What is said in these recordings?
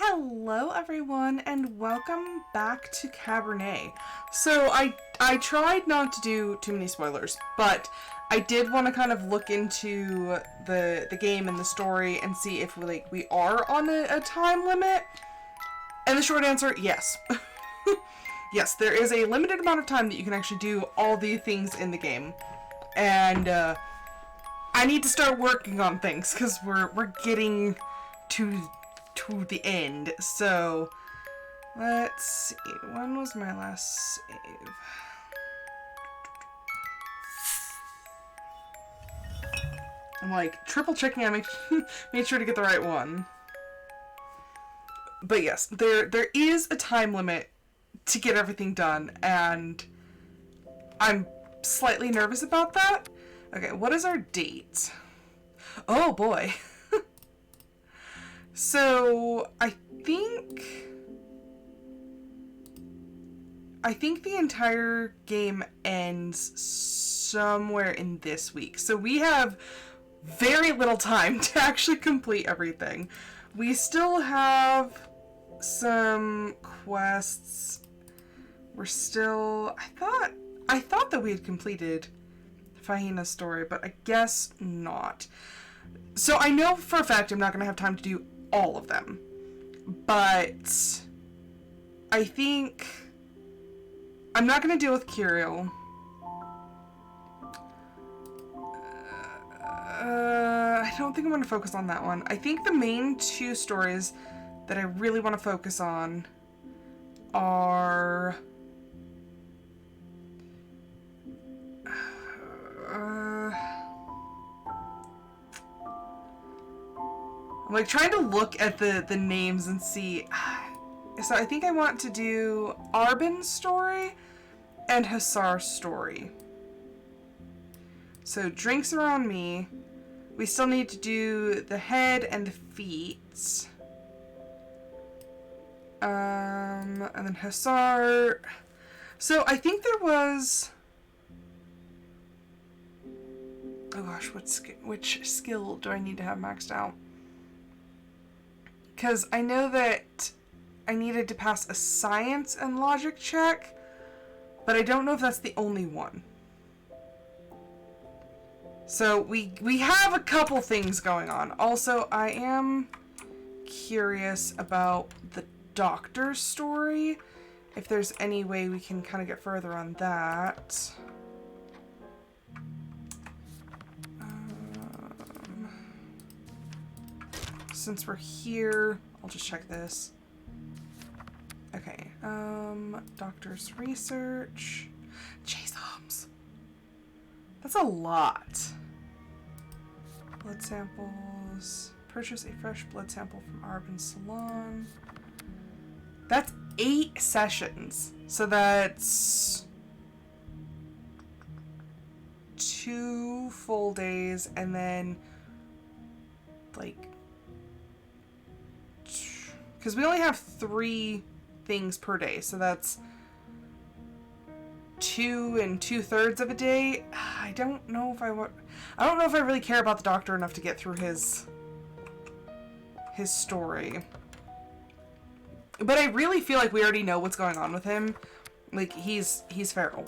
Hello everyone and welcome back to Cabernet. So I tried not to do too many spoilers, but I did want to kind of look into the game and the story and see if we are on a time limit. And the short answer, yes. Yes, there is a limited amount of time that you can actually do all the things in the game. And I need to start working on things because we're getting to the end. So let's see, when was my last save? I'm like triple checking. I made sure to get the right one. But yes, there is a time limit to get everything done, and I'm slightly nervous about that. Okay, what is our date? Oh boy. So, I think the entire game ends somewhere in this week. So we have very little time to actually complete everything. We still have some quests. We're still... I thought that we had completed Fahina's story, but I guess not. So I know for a fact I'm not going to have time to do all of them, but I think I'm not going to deal with Curiel. I don't think I'm going to focus on that one. I think the main two stories that I really want to focus on are I'm like trying to look at the names and see. So I think I want to do Arban's story and Hussar's story. So drinks are on me. We still need to do the head and the feet. And then Hussar. So I think there was... Oh gosh, which skill do I need to have maxed out? Because I know that I needed to pass a science and logic check, but I don't know if that's the only one. So we have a couple things going on. Also, I am curious about the doctor's story, if there's any way we can kind of get further on that. Since we're here, I'll just check this. Okay, doctor's research. Jeez, that's a lot. Blood samples. Purchase a fresh blood sample from Arban's salon. That's 8 sessions. So that's 2 full days and then like Because we only have 3 things per day, so that's 2 2/3 of a day. I don't know if I really care about the doctor enough to get through his story. But I really feel like we already know what's going on with him. Like, he's feral.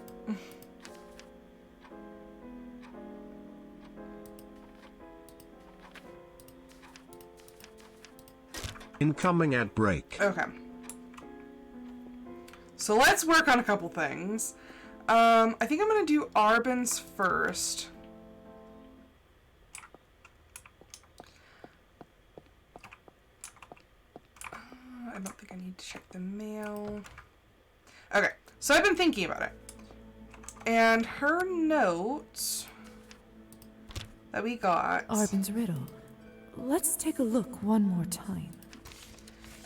Incoming ad break. Okay. So let's work on a couple things. I think I'm gonna do Arban's first. I don't think I need to check the mail. Okay, so I've been thinking about it. And her notes that we got. Arban's riddle. Let's take a look one more time.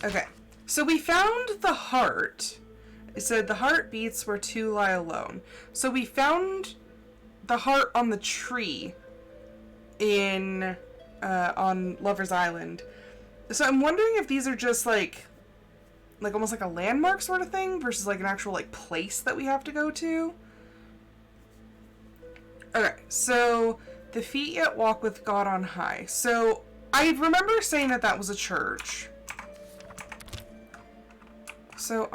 Okay, so we found the heart. It said the heart beats where 2 lie alone. So we found the heart on the tree in on Lover's Island. So I'm wondering if these are just like almost like a landmark sort of thing versus like an actual like place that we have to go to. Okay, so the feet yet walk with God on high. So I remember saying that was a church. So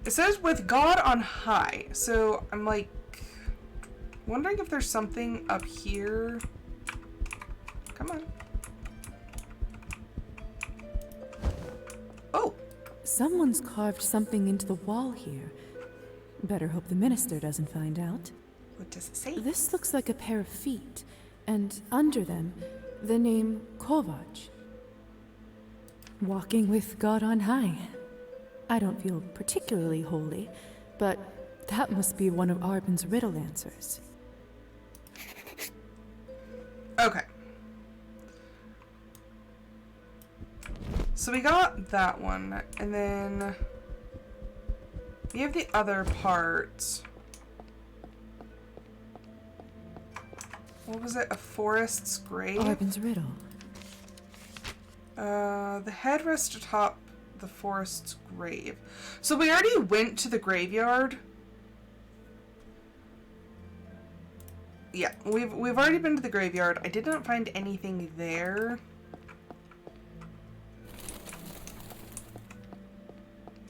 it says with God on high. So I'm like wondering if there's something up here. Come on. Oh. Someone's carved something into the wall here. Better hope the minister doesn't find out. What does it say? This looks like a pair of feet, and under them, the name Kovac. Walking with God on high. I don't feel particularly holy, but that must be one of Arban's riddle answers. Okay. So we got that one, and then we have the other part. What was it? A forest's grave? Arban's riddle. The head rests atop the forest's grave. So we already went to the graveyard. Yeah, we've already been to the graveyard. I did not find anything there.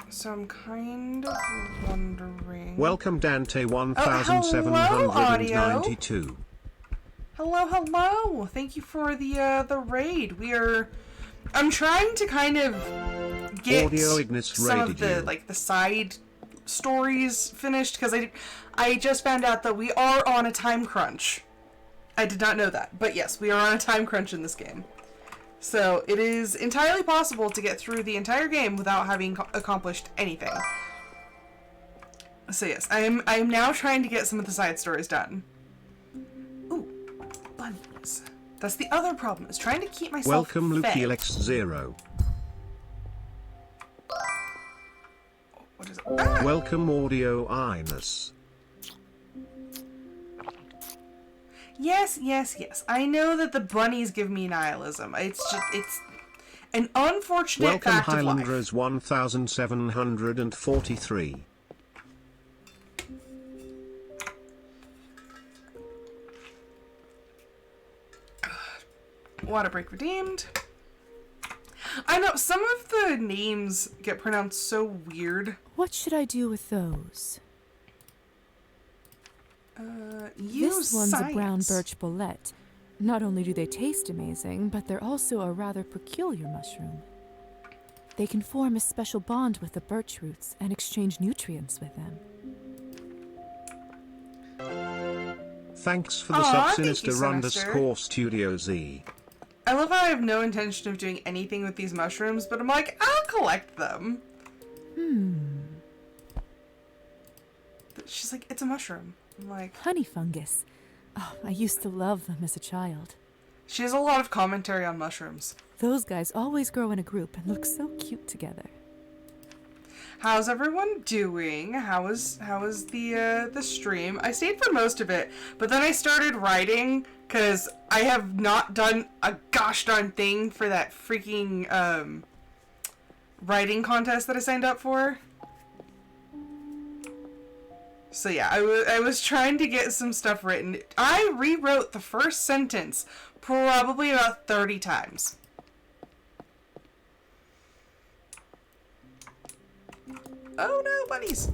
So I'm kind of wondering. Welcome Dante 1792. Hello. Thank you for the raid. I'm trying to kind of get some of the the side stories finished because I just found out that we are on a time crunch. I did not know that, but yes, we are on a time crunch in this game. So it is entirely possible to get through the entire game without having accomplished anything. So yes, I am now trying to get some of the side stories done. Ooh, bunnies. That's the other problem, is trying to keep myself Welcome fed. LukeLX0. What is it? Ah! Welcome Audio Inus. Yes. I know that the bunnies give me nihilism. It's an unfortunate fact of life. Welcome Highlanders 1743. Water break redeemed. I know, some of the names get pronounced so weird. What should I do with those? Use This one's science. a brown birch bollete. Not only do they taste amazing, but they're also a rather peculiar mushroom. They can form a special bond with the birch roots and exchange nutrients with them. Thanks for the Aw, sub thank you, Sinister. Studio Z. I love how I have no intention of doing anything with these mushrooms, but I'm like, I'll collect them. She's like, it's a mushroom. I'm like, Honey fungus. Oh, I used to love them as a child. she has a lot of commentary on mushrooms. Those guys always grow in a group and look so cute together. How's everyone doing? How was the stream? I stayed for most of it, but then I started writing because I have not done a gosh darn thing for that freaking writing contest that I signed up for. So yeah, I was trying to get some stuff written. I rewrote the first sentence probably about 30 times. Oh no, bunnies!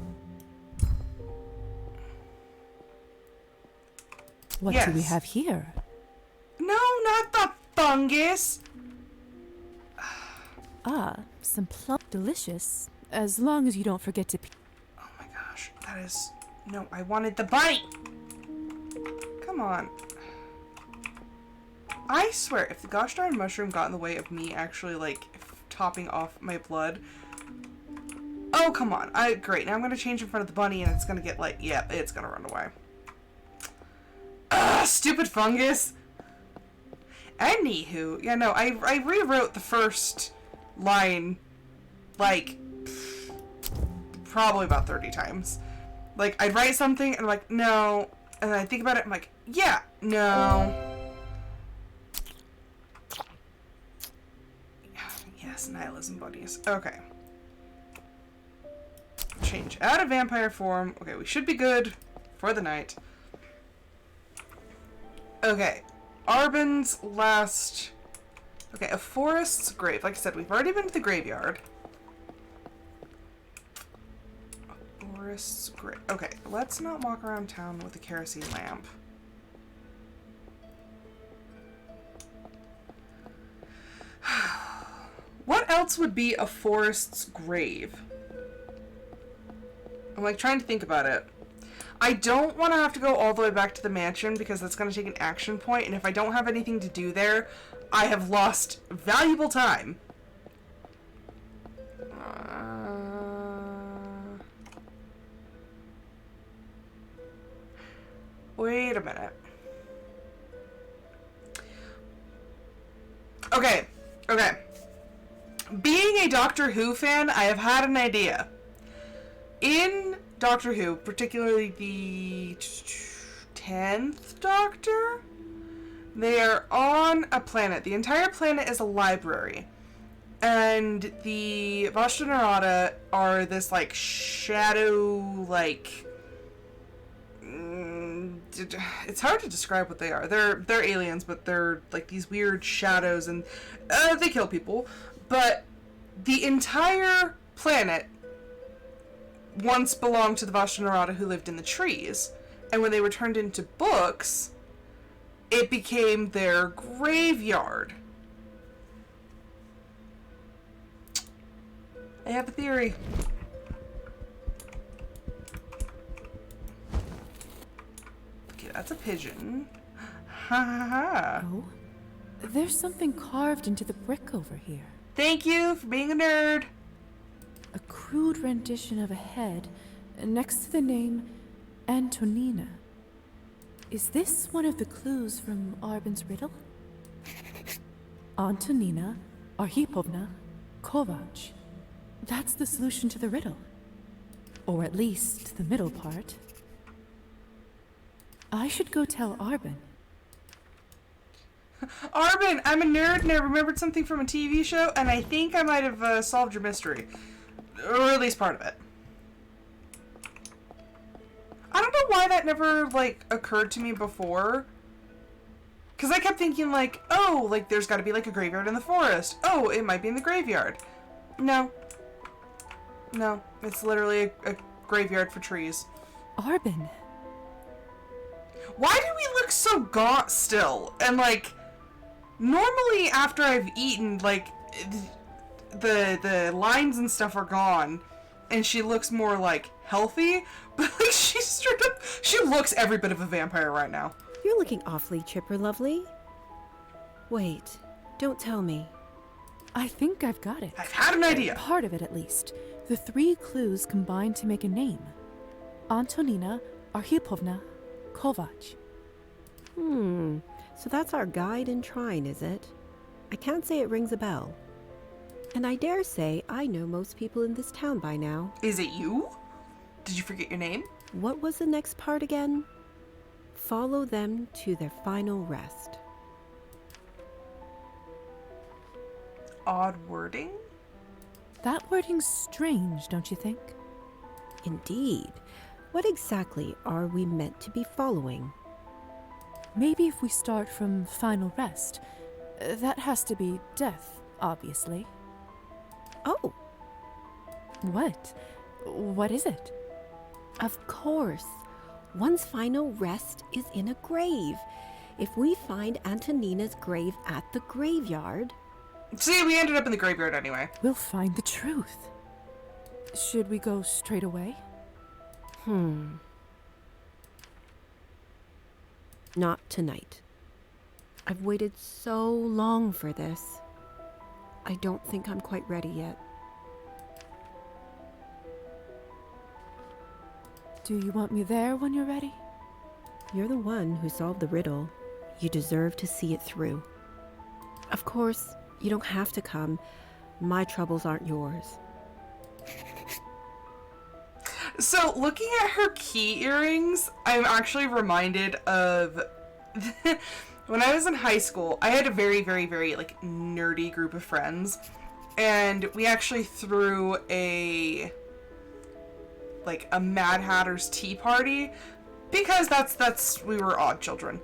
What do we have here? No, not the fungus! Ah, some plump delicious. As long as you don't forget to... Oh my gosh, that is... No, I wanted the bunny! Come on. I swear, if the gosh darn mushroom got in the way of me actually, like, topping off my blood... Oh, come on. Great, now I'm gonna change in front of the bunny and it's gonna get, like... Yeah, it's gonna run away. Ugh, stupid fungus! Anywho, yeah, no, I rewrote the first line, like, probably about 30 times. Like, I'd write something, and I'm like, no. And then I think about it, I'm like, yeah, no. Yes, nihilism buddies. Okay. Change out of vampire form. Okay, we should be good for the night. Okay. Arban's last... Okay, a forest's grave. Like I said, we've already been to the graveyard. Forest's grave. Okay, let's not walk around town with a kerosene lamp. What else would be a forest's grave? I'm like trying to think about it. I don't want to have to go all the way back to the mansion because that's going to take an action point, and if I don't have anything to do there, I have lost valuable time. Wait a minute. Okay. Being a Doctor Who fan, I have had an idea. In Doctor Who, particularly the 10th Doctor, they are on a planet. The entire planet is a library. And the Vashta Nerada are this, like, shadow, like... it's hard to describe what they are. They're aliens, but they're, like, these weird shadows, and they kill people. But the entire planet once belonged to the Vashta Nerada who lived in the trees. And when they were turned into books, it became their graveyard. I have a theory. Okay, that's a pigeon. Ha ha ha. Oh, there's something carved into the brick over here. Thank you for being a nerd. A crude rendition of a head next to the name Antonina. Is this one of the clues from Arban's riddle? Antonina Arhipovna Kovac. That's the solution to the riddle. Or at least the middle part. I should go tell Arban. Arban, I'm a nerd and I remembered something from a TV show, and I think I might have solved your mystery. Or at least part of it. I don't know why that never, like, occurred to me before. Because I kept thinking, like, oh, like, there's got to be, like, a graveyard in the forest. Oh, it might be in the graveyard. No. No, it's literally a graveyard for trees. Arban. Why do we look so gaunt still? And, like, normally after I've eaten, like, the lines and stuff are gone, and she looks more, like, healthy, but, like, she's straight up, she looks every bit of a vampire right now. You're looking awfully chipper, lovely. Wait, don't tell me. I think I've got it. I've had an idea. Part of it, at least. The 3 clues combine to make a name. Antonina Arhipovna Kovac. So that's our guide and shrine, is it? I can't say it rings a bell. And I dare say I know most people in this town by now. Is it you? Did you forget your name? What was the next part again? Follow them to their final rest. Odd wording? That wording's strange, don't you think? Indeed. What exactly are we meant to be following? Maybe if we start from final rest. That has to be death, obviously. Oh, What? What is it? of course. One's final rest is in a grave. If we find Antonina's grave at the graveyard... See, we ended up in the graveyard anyway. We'll find the truth. Should we go straight away? Not tonight. I've waited so long for this. I don't think I'm quite ready yet. Do you want me there when you're ready? You're the one who solved the riddle. You deserve to see it through. Of course, you don't have to come. My troubles aren't yours. So, looking at her key earrings, I'm actually reminded of when I was in high school. I had a very, very, very, like, nerdy group of friends, and we actually threw a Mad Hatter's tea party, because that's we were odd children.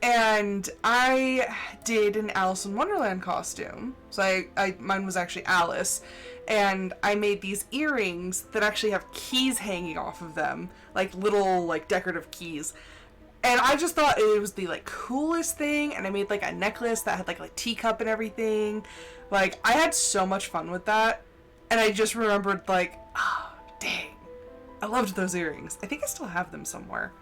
And I did an Alice in Wonderland costume. So mine was actually Alice. And I made these earrings that actually have keys hanging off of them. Like little, like, decorative keys. And I just thought it was the, like, coolest thing. And I made, like, a necklace that had, like, a teacup and everything. Like, I had so much fun with that. And I just remembered, like, oh, dang. I loved those earrings. I think I still have them somewhere.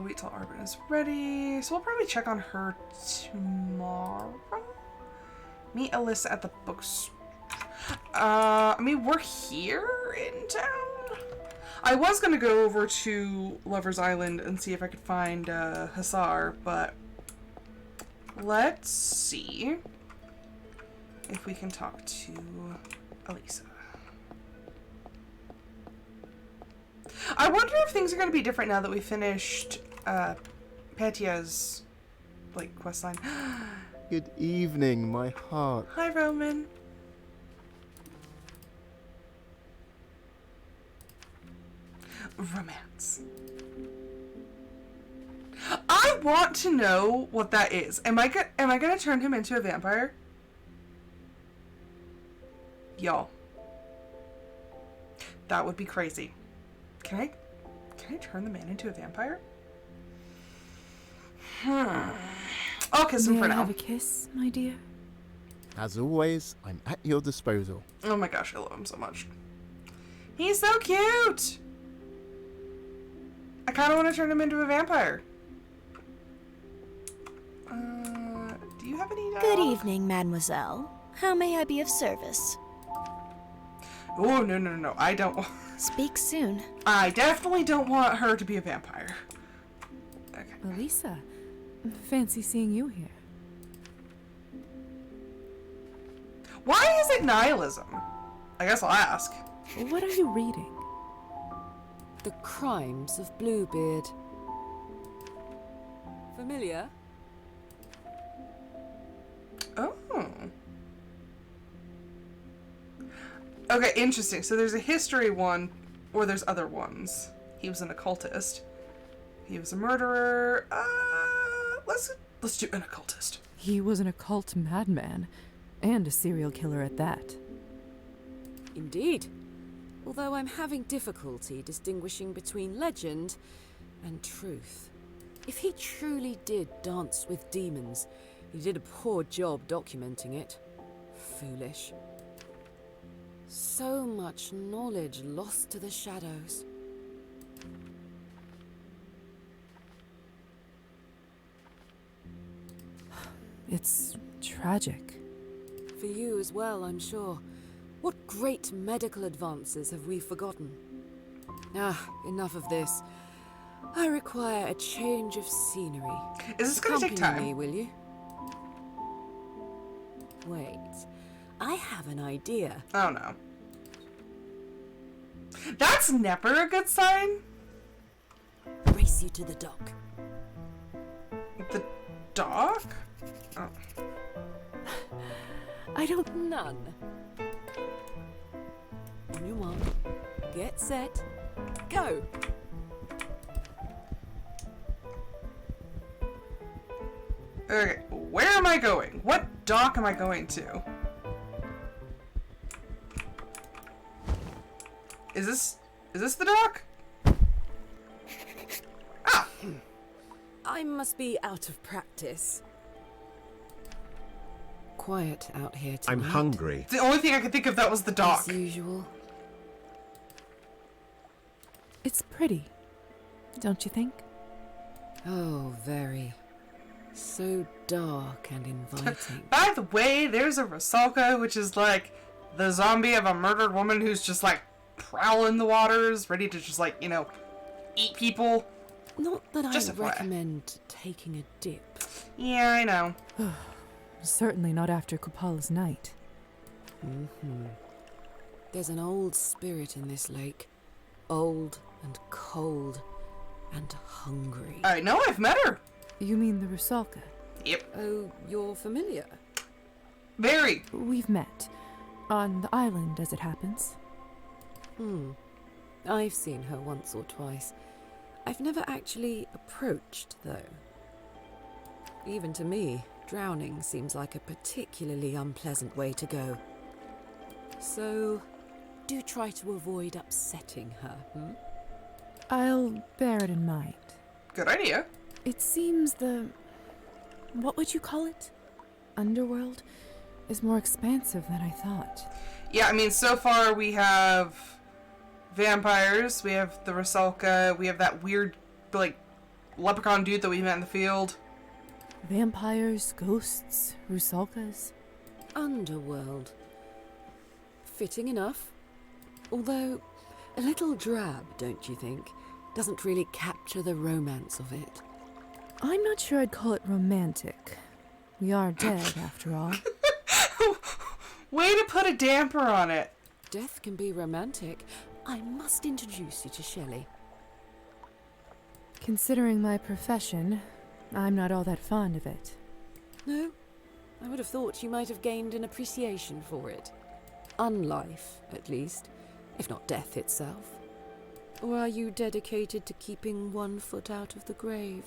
Wait till Arban is ready. So we'll probably check on her tomorrow. Meet Alisa at the books. I mean, we're here in town. I was gonna go over to Lover's Island and see if I could find Hussar, but let's see if we can talk to Alisa. I wonder if things are going to be different now that we finished Petia's, like, questline. Good evening, my heart. Hi, Roman. Romance. I want to know what that is. Am I gonna turn him into a vampire? Y'all. That would be crazy. Can I turn the man into a vampire? I'll kiss him May for I now. have a kiss, my dear? As always, I'm at your disposal. Oh my gosh, I love him so much. He's so cute! I kind of want to turn him into a vampire. Do you have any dog? Good evening, mademoiselle. How may I be of service? Oh, no. I don't... Speak soon. I definitely don't want her to be a vampire. Okay. Alisa, fancy seeing you here. Why is it nihilism? I guess I'll ask. What are you reading? The Crimes of Bluebeard. Familiar? Oh. Okay, interesting. So there's a history one, or there's other ones. He was an occultist. He was a murderer. Let's do an occultist. He was an occult madman, and a serial killer at that. Indeed. Although I'm having difficulty distinguishing between legend and truth. If he truly did dance with demons, he did a poor job documenting it. Foolish. So much knowledge lost to the shadows. It's tragic. For you as well, I'm sure. What great medical advances have we forgotten? Enough of this. I require a change of scenery. Is this gonna take Accompany time? me, will you? Wait, I have an idea. Oh no. That's never a good sign. Race you to the dock. The dock? Oh. I don't. None. On your mark, get set, go! Okay, where am I going? What dock am I going to? Is this the dock? Ah! I must be out of practice. Quiet out here tonight. I'm hungry. The only thing I could think of that was the dock. As usual. It's pretty, don't you think? Oh, very. So dark and inviting. By the way, there's a Rusalka, which is like the zombie of a murdered woman who's just like prowling the waters, ready to just like, you know, eat people. Not that Just I FYI. recommend taking a dip. Yeah, I know. Certainly not after Kupala's night. There's an old spirit in this lake. Old and cold and hungry. I know, I've met her. You mean the Rusalka? Yep. Oh, you're familiar? Very. We've met. On the island, as it happens. I've seen her once or twice. I've never actually approached, though. Even to me, drowning seems like a particularly unpleasant way to go. So, do try to avoid upsetting her, I'll bear it in mind. Good idea. It seems the... what would you call it? Underworld? Is more expansive than I thought. Yeah, I mean, so far we have vampires, we have the Rusalka, we have that weird, like, leprechaun dude that we met in the field. Vampires, ghosts, Rusalkas. Underworld. Fitting enough. Although, a little drab, don't you think? Doesn't really capture the romance of it. I'm not sure I'd call it romantic. We are dead, after all. Way to put a damper on it. Death can be romantic. I must introduce you to Shelley. Considering my profession, I'm not all that fond of it. No? I would have thought you might have gained an appreciation for it. Unlife, at least, if not death itself. Or are you dedicated to keeping one foot out of the grave?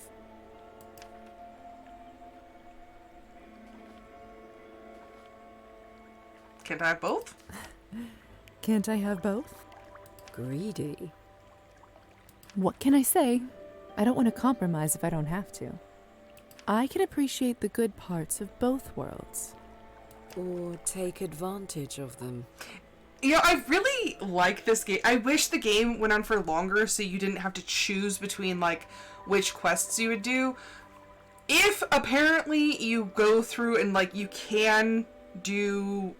Can't I have both? Can't I have both? Greedy. What can I say? I don't want to compromise if I don't have to. I can appreciate the good parts of both worlds. Or take advantage of them. You know, I really like this game. I wish the game went on for longer so you didn't have to choose between, like, which quests you would do. If apparently you go through and, like, you can do,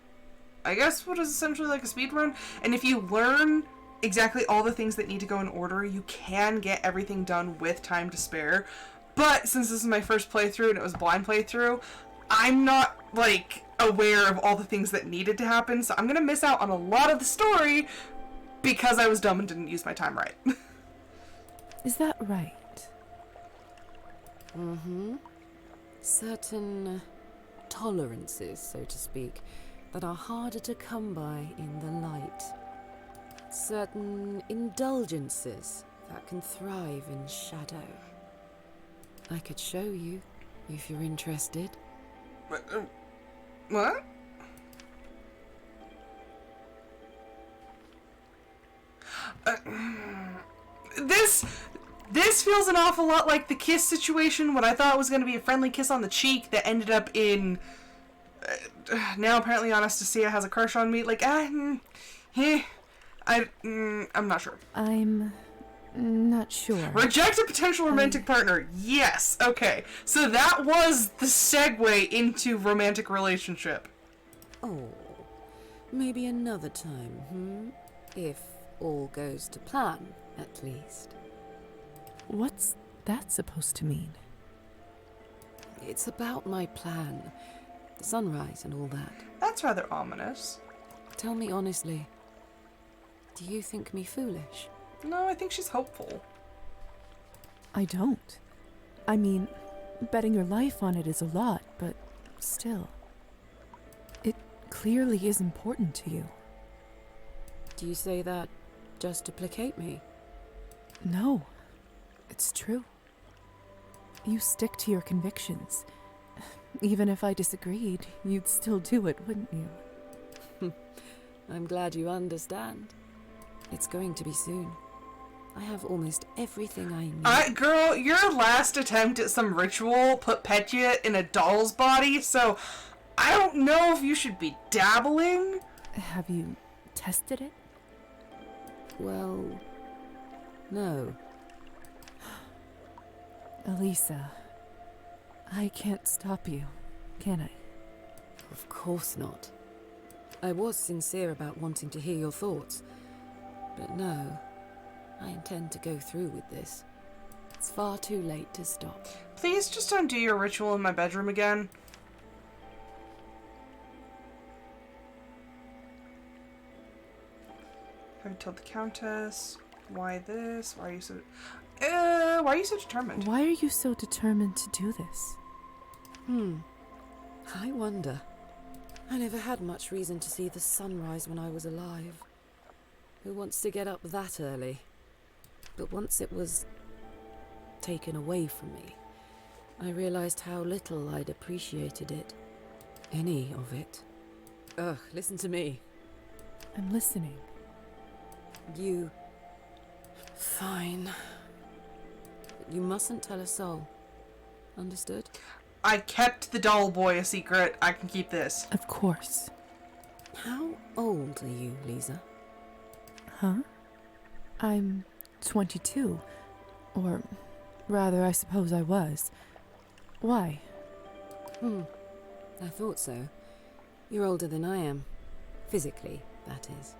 I guess, what is essentially like a speed run, and if you learn exactly all the things that need to go in order, you can get everything done with time to spare. But since this is my first playthrough and it was a blind playthrough, I'm not, like, aware of all the things that needed to happen, so I'm gonna miss out on a lot of the story because I was dumb and didn't use my time right. Is that right? Certain tolerances, so to speak, that are harder to come by in the light. Certain indulgences that can thrive in shadow. I could show you, if you're interested. What? This feels an awful lot like the kiss situation, what I thought was going to be a friendly kiss on the cheek that ended up in... now apparently Anastasia has a crush on me. Like, I'm not sure. I'm not sure. Reject a potential romantic partner. Yes. Okay. So that was the segue into romantic relationship. Oh, maybe another time, If all goes to plan, at least. What's that supposed to mean? It's about my plan. The sunrise and all that. That's rather ominous. Tell me honestly, do you think me foolish? No, I think she's hopeful. I don't. I mean, betting your life on it is a lot, but still. It clearly is important to you. Do you say that just to placate me? No, it's true. You stick to your convictions. Even if I disagreed, you'd still do it, wouldn't you? I'm glad you understand. It's going to be soon. I have almost everything I need. Girl, your last attempt at some ritual put Petya in a doll's body, so I don't know if you should be dabbling. Have you tested it? Well, no. Alisa, I can't stop you, can I? Of course not. I was sincere about wanting to hear your thoughts. But no, I intend to go through with this. It's far too late to stop. Please just don't do your ritual in my bedroom again. Have you told the Countess? Why this? Why are you so determined? Why are you so determined to do this? I wonder. I never had much reason to see the sunrise when I was alive. Who wants to get up that early? But once it was taken away from me, I realized how little I'd appreciated it. Any of it. Ugh, listen to me. I'm listening. You... Fine. But you mustn't tell a soul. Understood? I kept the doll boy a secret. I can keep this. Of course. How old are you, Lisa? Huh? I'm 22. Or rather, I suppose I was. Why? I thought so. You're older than I am. Physically, that is.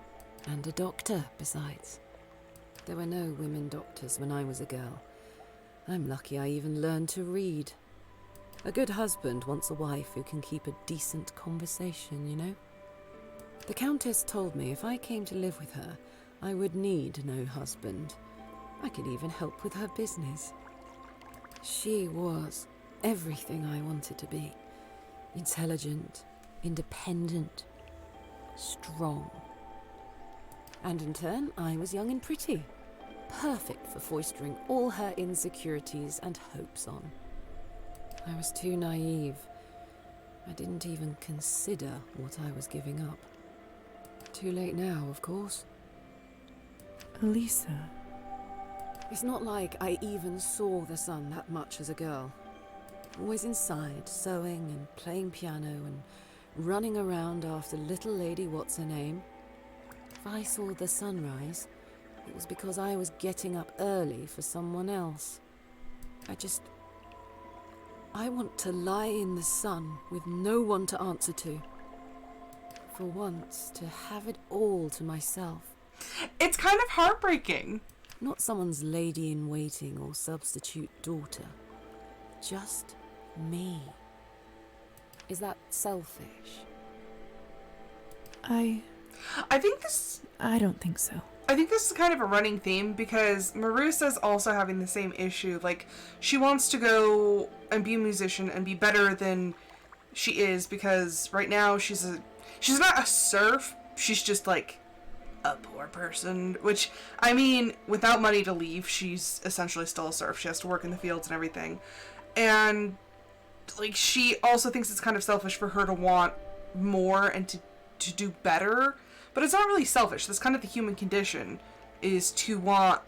And a doctor, besides. There were no women doctors when I was a girl. I'm lucky I even learned to read. A good husband wants a wife who can keep a decent conversation, you know? The Countess told me if I came to live with her, I would need no husband. I could even help with her business. She was everything I wanted to be. Intelligent, independent, strong. And in turn, I was young and pretty. Perfect for foistering all her insecurities and hopes on. I was too naive. I didn't even consider what I was giving up. Too late now, of course. Alisa. It's not like I even saw the sun that much as a girl. Always inside, sewing and playing piano and running around after little lady what's-her-name. If I saw the sunrise, it was because I was getting up early for someone else. I want to lie in the sun with no one to answer to. For once, to have it all to myself. It's kind of heartbreaking. Not someone's lady-in-waiting or substitute daughter. Just me. Is that selfish? I don't think so. I think this is kind of a running theme because Marusa's also having the same issue. Like, she wants to go and be a musician and be better than she is because right now she's not a serf. She's just like a poor person, which, I mean, without money to leave, she's essentially still a serf. She has to work in the fields and everything. And, like, she also thinks it's kind of selfish for her to want more and to do better. But it's not really selfish. That's kind of the human condition, is to want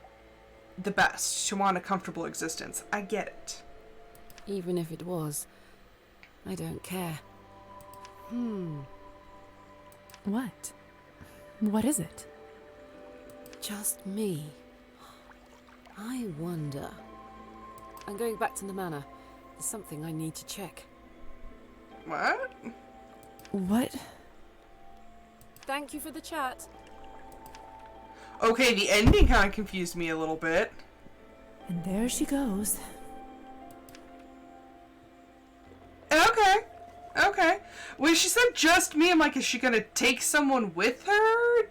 the best, to want a comfortable existence. I get it. Even if it was, I don't care. What? What is it? Just me. I wonder. I'm going back to the manor. There's something I need to check. What? What? Thank you for the chat. Okay, the ending kind of confused me a little bit. And there she goes. Okay. When she said just me, I'm like, is she gonna take someone with her?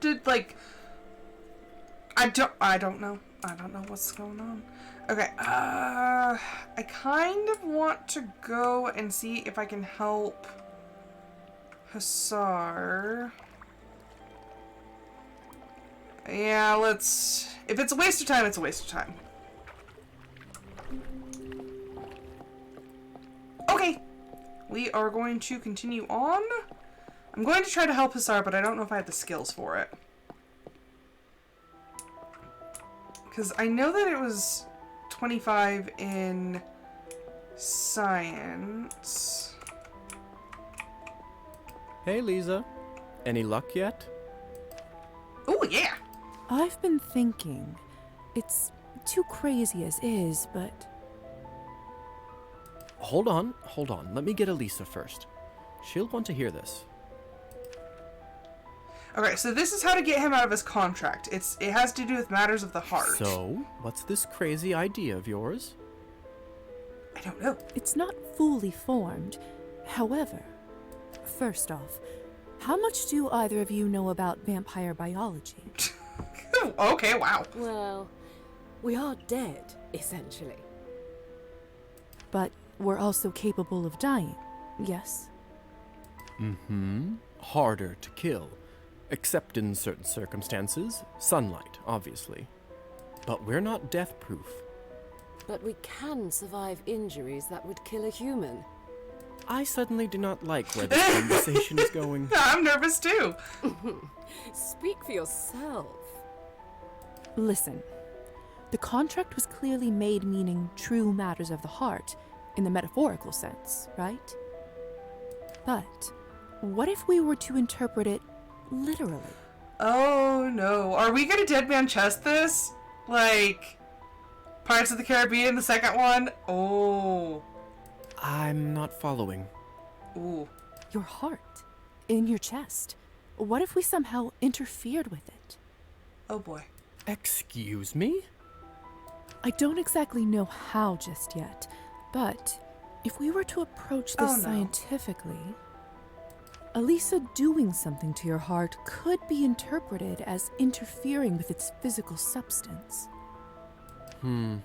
I don't know. I don't know what's going on. Okay, I kind of want to go and see if I can help Hussar. Yeah, let's... If it's a waste of time, it's a waste of time. Okay. We are going to continue on. I'm going to try to help Hussar, but I don't know if I have the skills for it. Because I know that it was 25 in science. Hey, Lisa. Any luck yet? Oh, yeah. I've been thinking. It's too crazy as is, but... Hold on. Let me get Alisa first. She'll want to hear this. Okay, so this is how to get him out of his contract. It has to do with matters of the heart. So, what's this crazy idea of yours? I don't know. It's not fully formed. However, first off, how much do either of you know about vampire biology? Okay, wow. Well, we are dead, essentially. But we're also capable of dying, yes? Mm-hmm. Harder to kill. Except in certain circumstances. Sunlight, obviously. But we're not death-proof. But we can survive injuries that would kill a human. I suddenly do not like where this conversation is going. I'm nervous too. Speak for yourself. Listen, the contract was clearly made meaning true matters of the heart, in the metaphorical sense, right? But what if we were to interpret it literally? Oh no. Are we gonna Dead Man Chest this? Like Pirates of the Caribbean, the second one? Oh. I'm not following. Ooh. Your heart, in your chest. What if we somehow interfered with it? Oh boy. Excuse me? I don't exactly know how just yet, but if we were to approach this Oh, no. scientifically, Alisa doing something to your heart could be interpreted as interfering with its physical substance. When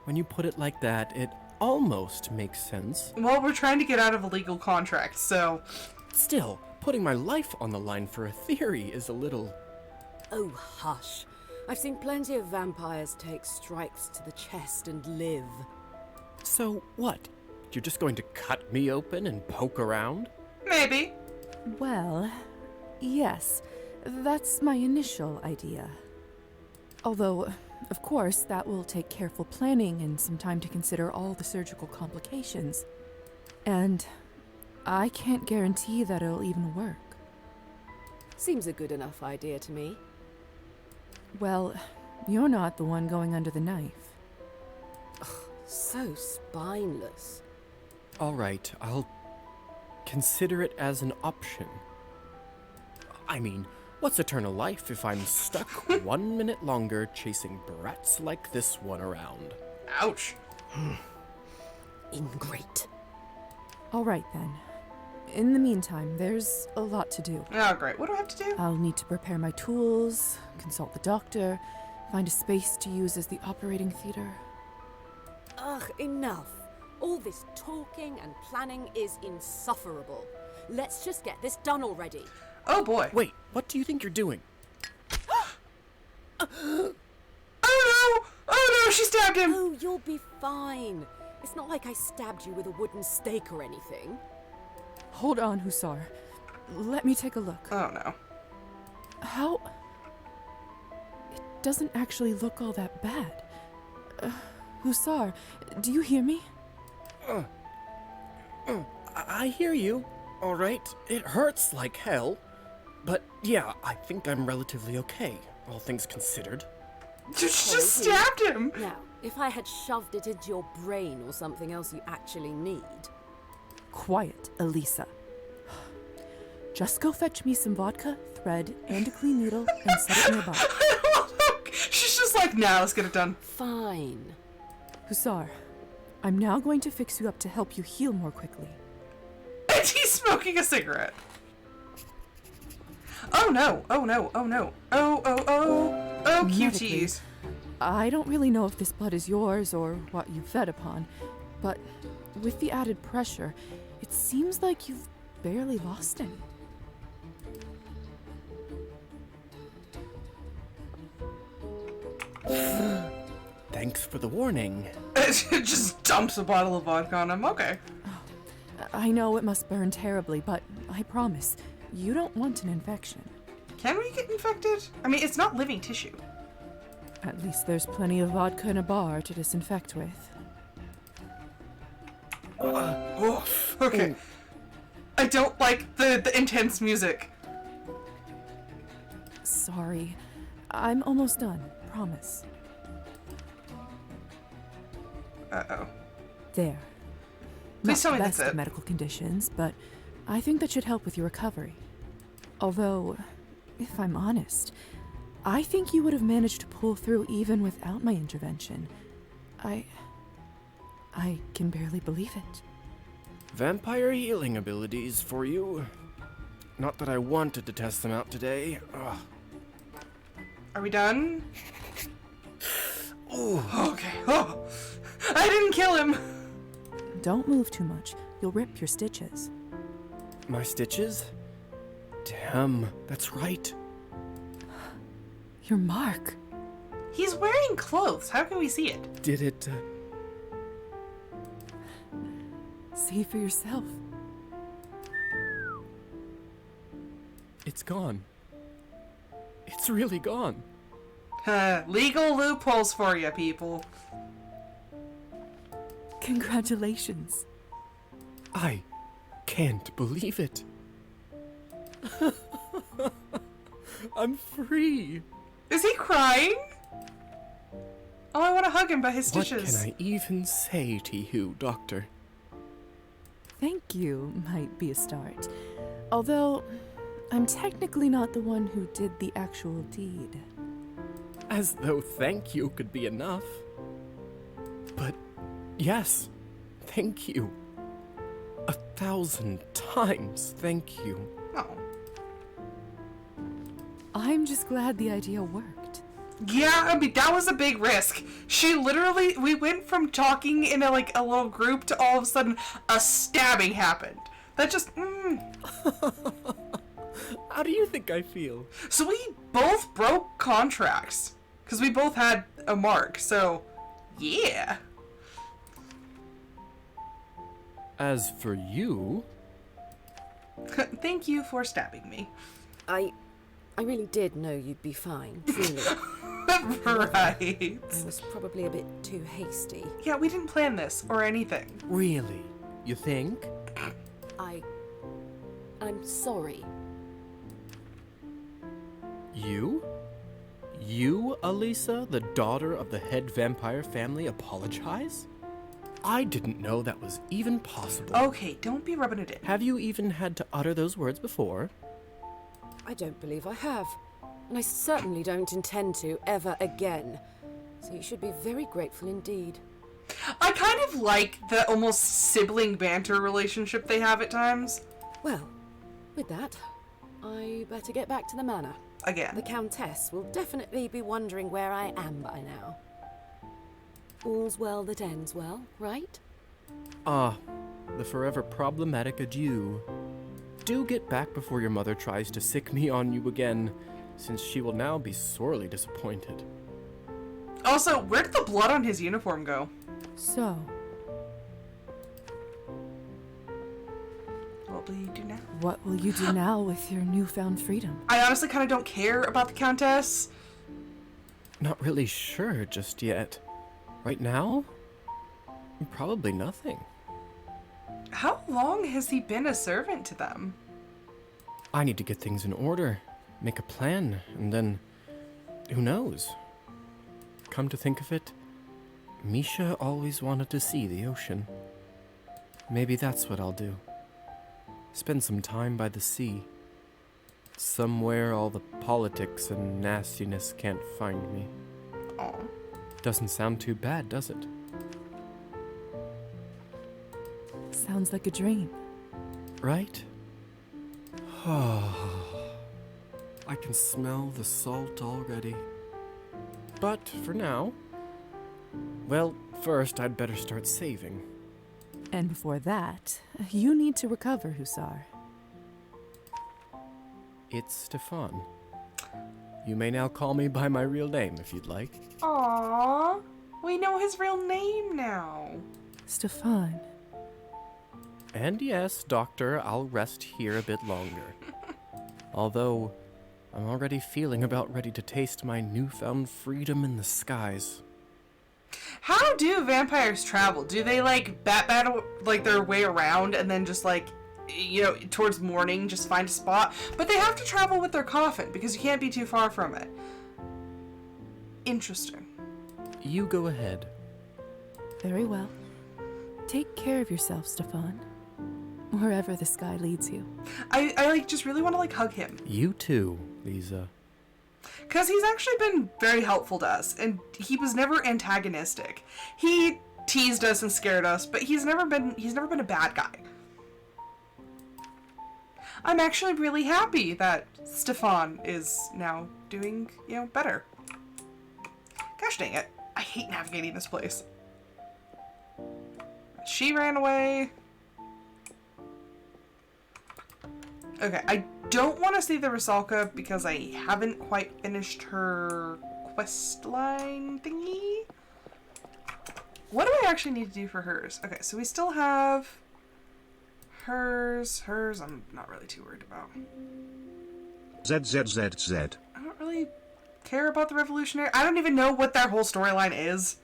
you put it like that, it almost makes sense. Well, we're trying to get out of a legal contract, so... Still, putting my life on the line for a theory is a little... Oh, hush. I've seen plenty of vampires take strikes to the chest and live. So what? You're just going to cut me open and poke around? Maybe. Well, yes, that's my initial idea. Although, of course, that will take careful planning and some time to consider all the surgical complications. And I can't guarantee that it'll even work. Seems a good enough idea to me. Well, you're not the one going under the knife. So spineless. All right, I'll consider it as an option. I mean, what's eternal life if I'm stuck 1 minute longer chasing brats like this one around? Ouch. Ingrate. All right, then. In the meantime, there's a lot to do. Oh, great. What do I have to do? I'll need to prepare my tools, consult the doctor, find a space to use as the operating theater. Ugh, enough. All this talking and planning is insufferable. Let's just get this done already. Oh boy. Wait, what do you think you're doing? Oh no! Oh no, she stabbed him! Oh, you'll be fine. It's not like I stabbed you with a wooden stake or anything. Hold on, Hussar. Let me take a look. Oh no. How? It doesn't actually look all that bad. Hussar, do you hear me? I hear you. All right, it hurts like hell. But yeah, I think I'm relatively okay, all things considered. She just stabbed him! Now, if I had shoved it into your brain or something else you actually need. Quiet, Alisa. Just go fetch me some vodka, thread, and a clean needle, and set it nearby. She's just like, nah, let's get it done. Fine. Hussar, I'm now going to fix you up to help you heal more quickly. And he's smoking a cigarette. Oh no, oh no, oh no. Oh, cuties. I don't really know if this blood is yours or what you fed upon, but with the added pressure, it seems like you've barely lost any. Thanks for the warning. It just dumps a bottle of vodka on him. Okay. I know it must burn terribly, but I promise, you don't want an infection. Can we get infected? I mean, it's not living tissue. At least there's plenty of vodka in a bar to disinfect with. Oh, okay. I don't like the intense music. Sorry. I'm almost done, promise. Uh-oh. There. Please tell Not me the that's best it. of medical conditions, but I think that should help with your recovery. Although, if I'm honest, I think you would have managed to pull through even without my intervention. I can barely believe it. Vampire healing abilities for you. Not that I wanted to test them out today. Ugh. Are we done? Oh, Okay. Oh, I didn't kill him. Don't move too much. You'll rip your stitches. my stitches? Damn, that's right. Your mark. He's wearing clothes. How can we see it? Did it, See for yourself. It's gone. It's really gone. Legal loopholes for you, people. Congratulations. I can't believe it. I'm free. Is he crying? Oh, I want to hug him by his What stitches. can I even say to you, Doctor? Thank you might be a start. Although, I'm technically not the one who did the actual deed. As though thank you could be enough. But yes, thank you. 1,000 times thank you. Oh. I'm just glad the idea worked. Yeah, I mean, that was a big risk. She literally, we went from talking in a little group to all of a sudden a stabbing happened. That just, How do you think I feel? So we both broke contracts. Because we both had a mark, so, yeah. As for you, Thank you for stabbing me. I really did know you'd be fine, truly. Right. I was probably a bit too hasty. Yeah, we didn't plan this or anything. really, you think? I'm sorry. You? You, Alisa, the daughter of the head vampire family, apologize? I didn't know that was even possible. Okay, don't be rubbing it in. Have you even had to utter those words before? I don't believe I have. And I certainly don't intend to ever again. So you should be very grateful indeed. I kind of like the almost sibling banter relationship they have at times. Well, with that, I better get back to the manor. Again. The Countess will definitely be wondering where I am by now. All's well that ends well, right? Ah, the forever problematic adieu. Do get back before your mother tries to sick me on you again, since she will now be sorely disappointed. Also, where did the blood on his uniform go? So, What will you do now? what will you do now with your newfound freedom? I honestly kind of don't care about the Countess. Not really sure just yet. Right now? Probably nothing. How long has he been a servant to them? I need to get things in order, make a plan, and then... who knows? Come to think of it, Misha always wanted to see the ocean. Maybe that's what I'll do. Spend some time by the sea. Somewhere all the politics and nastiness can't find me. Oh. Doesn't sound too bad, does it? Sounds like a dream. right? I can smell the salt already. But for now, well, first I'd better start saving. And before that, you need to recover, Hussar. It's Stefan. You may now call me by my real name if you'd like. Aww, we know his real name now. Stefan. And yes, Doctor, I'll rest here a bit longer. Although, I'm already feeling about ready to taste my newfound freedom in the skies. How do vampires travel? Do they like battle like their way around and then just like, you know, towards morning just find a spot? But they have to travel with their coffin because you can't be too far from it. Interesting. You go ahead. Very well. Take care of yourself, Stefan. Wherever the sky leads you. I like just really want to like hug him. You too, Lisa. Because he's actually been very helpful to us, and he was never antagonistic. He teased us and scared us, but he's never been a bad guy. I'm actually really happy that Stefan is now doing, you know, better. Gosh dang it. I hate navigating this place. She ran away. Okay, I don't want to see the Rusalka because I haven't quite finished her questline thingy. What do I actually need to do for hers? Okay, so we still have hers I'm not really too worried about. ZZZZ. I don't really care about the Revolutionary. I don't even know what their whole storyline is.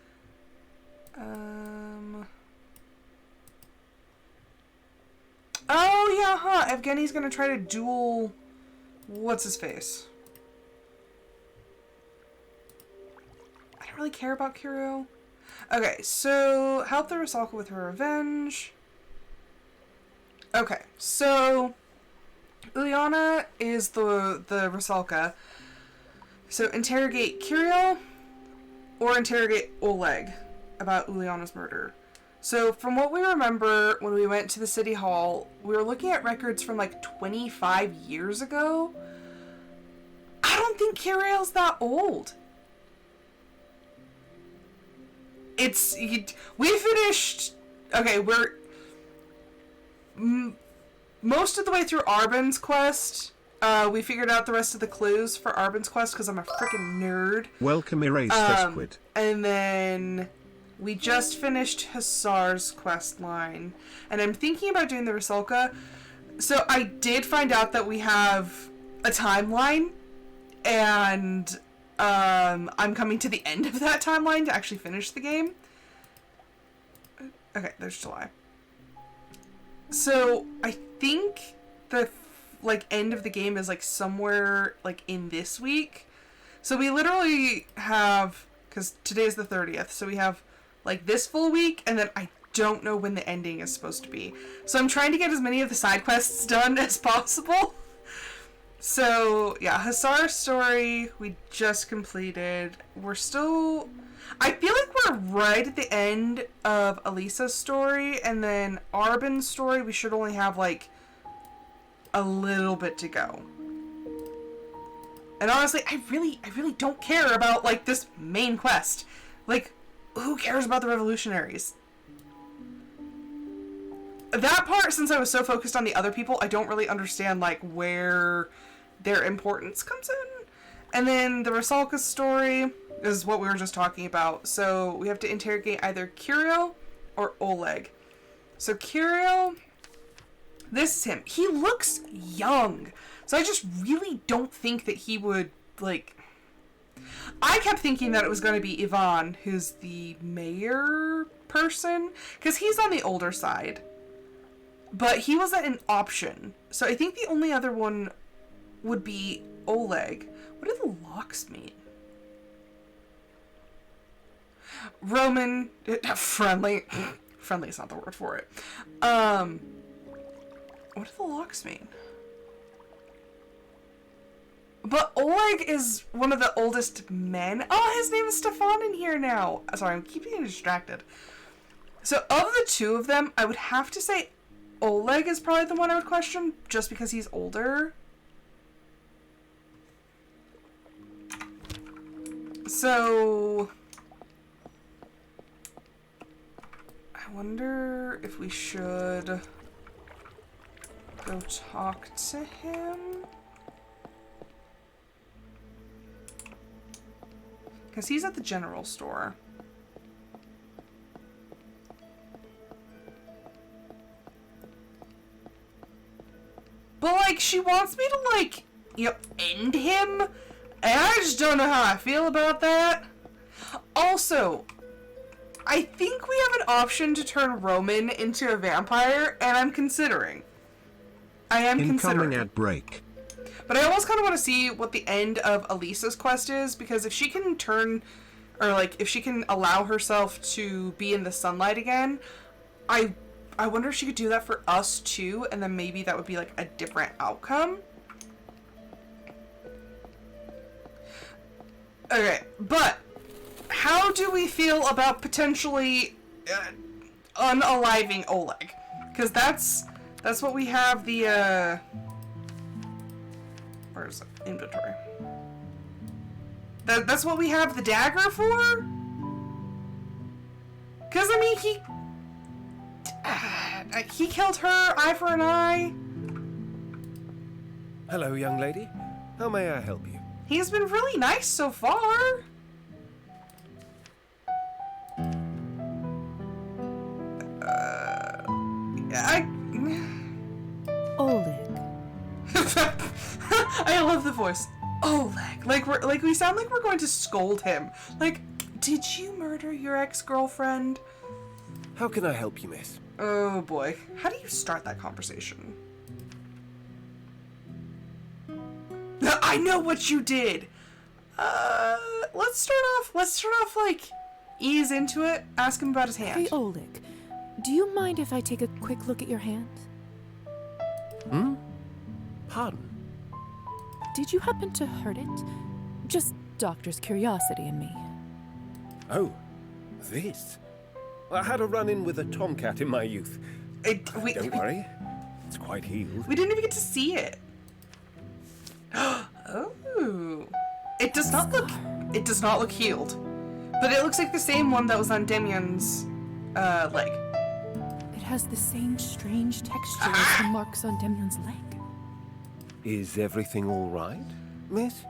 Oh, yeah, huh. Evgeny's gonna try to duel... What's his face? I don't really care about Kirill. Okay, so help the Rusalka with her revenge. Okay, so Uliana is the Rusalka. So interrogate Kirill or interrogate Oleg about Uliana's murder. So from what we remember when we went to the city hall, we were looking at records from like 25 years ago. I don't think Kirill's that old. We finished, okay, we're most of the way through Arban's quest. We figured out the rest of the clues for Arban's quest because I'm a freaking nerd. Welcome Erase Fesquid. And then we just finished Hussar's quest line. And I'm thinking about doing the Rusalka. So I did find out that we have a timeline. And I'm coming to the end of that timeline to actually finish the game. Okay, there's July. So I think the end of the game is like somewhere like in this week. So we literally have, because today's the 30th, so we have like this full week, and then I don't know when the ending is supposed to be. So I'm trying to get as many of the side quests done as possible. So yeah, Hussar's story we just completed. We're still, I feel like we're right at the end of Alisa's story, and then Arban's story we should only have like a little bit to go. And honestly, I really don't care about like this main quest. Like, who cares about the revolutionaries? That part, since I was so focused on the other people, I don't really understand like where their importance comes in. And then the Rusalka story is what we were just talking about. So we have to interrogate either Kirill or Oleg. So Kirill, this is him. He looks young. So I just really don't think that he would, like... I kept thinking that it was going to be Ivan, who's the mayor person, because he's on the older side. But he wasn't an option. So I think the only other one would be Oleg. What do the locks mean? Roman... friendly. Friendly is not the word for it. What do the locks mean? But Oleg is one of the oldest men. Oh, his name is Stefan in here now. Sorry, I'm keeping distracted. So of the two of them, I would have to say Oleg is probably the one I would question, just because he's older. So... I wonder if we should go talk to him? Because he's at the general store. But, like, she wants me to, like, you know, end him? And I just don't know how I feel about that. Also, I think we have an option to turn Roman into a vampire, and I'm considering. I am considering. Incoming at break. But I almost kind of want to see what the end of Alisa's quest is, because if she can turn, or, like, if she can allow herself to be in the sunlight again, I wonder if she could do that for us too, and then maybe that would be like a different outcome. Okay, but how do we feel about potentially unaliving Oleg? Because that's what we have the where's it? Inventory. That's what we have the dagger for? Because I mean he killed her, eye for an eye. Hello, young lady. How may I help you? He's been really nice so far. Oleg. I love the voice. Oleg. Like we sound like we're going to scold him. Like, did you murder your ex-girlfriend? How can I help you, miss? Oh boy. How do you start that conversation? I know what you did! Let's start off like, ease into it, ask him about his hand. Hey, Oleg, do you mind if I take a quick look at your hand? Pardon? Did you happen to hurt it? Just doctor's curiosity in me. Oh, this? I had a run-in with a tomcat in my youth. Don't worry, it's quite healed. We didn't even get to see it. Oh, it does not look healed, but it looks like the same one that was on Demian's leg. It has the same strange texture as the marks on Demian's leg. Is everything all right, miss?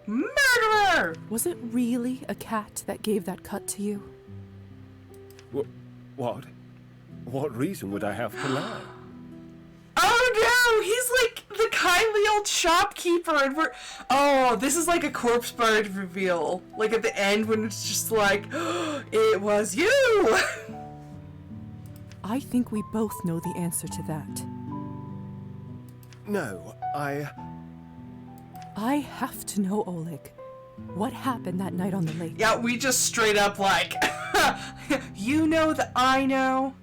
Murderer! Was it really a cat that gave that cut to you? What? What reason would I have to lie? Oh no! He's like the kindly old shopkeeper, and this is like a corpse bride reveal. Like at the end when it's just like, it was you! I think we both know the answer to that. No, I have to know, Oleg. What happened that night on the lake? Yeah, we just straight up like, you know that I know.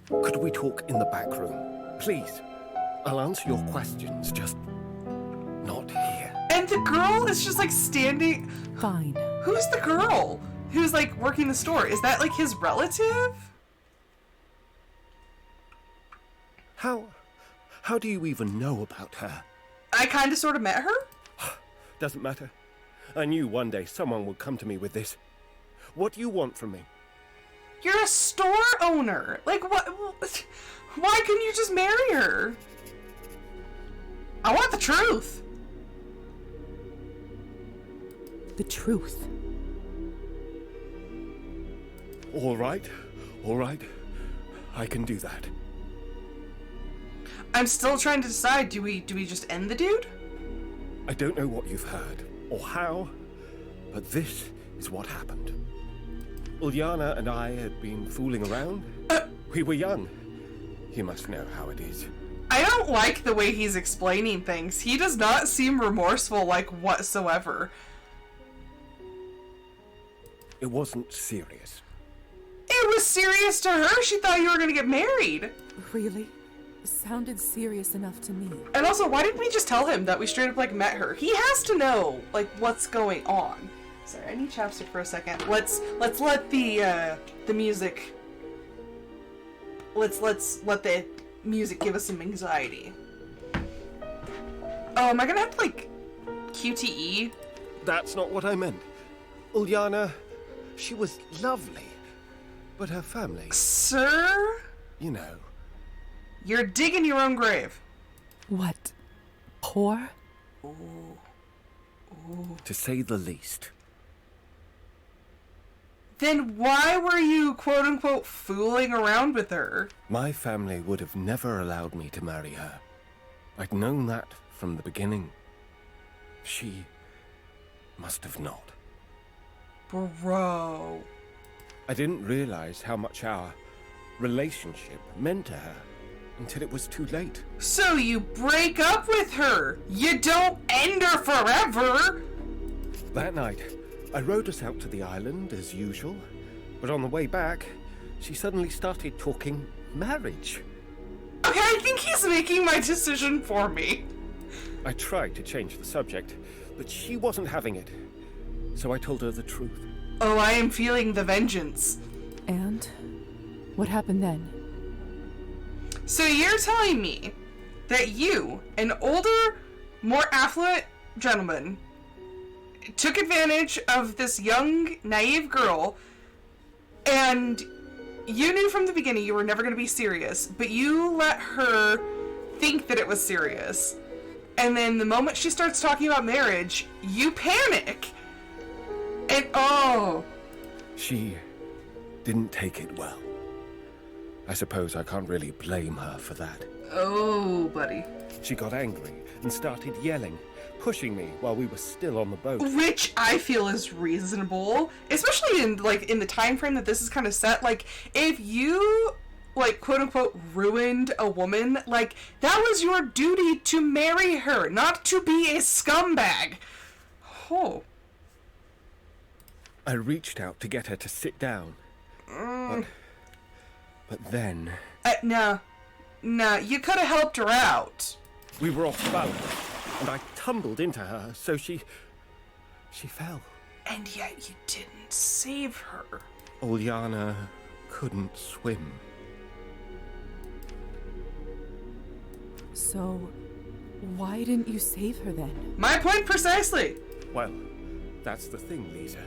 Could we talk in the back room? Please. I'll answer your questions, just not here. And the girl is just like standing. Fine. Who's the girl who's like working the store? Is that like his relative? How do you even know about her? I kind of sort of met her. Doesn't matter. I knew one day someone would come to me with this. What do you want from me? You're a store owner. Like, what? Why couldn't you just marry her? I want the truth. The truth. All right. I can do that. I'm still trying to decide, do we just end the dude? I don't know what you've heard, or how, but this is what happened. Ulyana and I had been fooling around. We were young. You must know how it is. I don't like the way he's explaining things. He does not seem remorseful, like, whatsoever. It wasn't serious. It was serious to her. She thought you were gonna get married. Really? Sounded serious enough to me. And also, why didn't we just tell him that we straight up, like, met her? He has to know, like, what's going on. Sorry, I need chapstick for a second. Let's let the music let's let the music give us some anxiety. Oh, am I gonna have to, like, QTE? That's not what I meant. Ulyana, she was lovely. But her family... Sir? You know. You're digging your own grave. What? Poor? Ooh. To say the least. Then why were you, quote-unquote, fooling around with her? My family would have never allowed me to marry her. I'd known that from the beginning. She must have not. Bro. I didn't realize how much our relationship meant to her until it was too late. So you break up with her. You don't end her forever. That night, I rode us out to the island as usual, but on the way back, she suddenly started talking marriage. Okay, I think he's making my decision for me. I tried to change the subject, but she wasn't having it, so I told her the truth. Oh, I am feeling the vengeance. And? What happened then? So you're telling me that you, an older, more affluent gentleman, took advantage of this young, naive girl, and you knew from the beginning you were never going to be serious, but you let her think that it was serious. And then the moment she starts talking about marriage, you panic. And oh. She didn't take it well. I suppose I can't really blame her for that. Oh, buddy. She got angry and started yelling, pushing me while we were still on the boat. Which I feel is reasonable, especially in the time frame that this is kind of set. Like, if you, like, quote unquote ruined a woman, like, that was your duty to marry her, not to be a scumbag. Oh. I reached out to get her to sit down. But then... No, you could have helped her out. We were off balance, and I tumbled into her, so she fell. And yet you didn't save her. Ulyana couldn't swim. So, why didn't you save her then? My point precisely. Well, that's the thing, Lisa.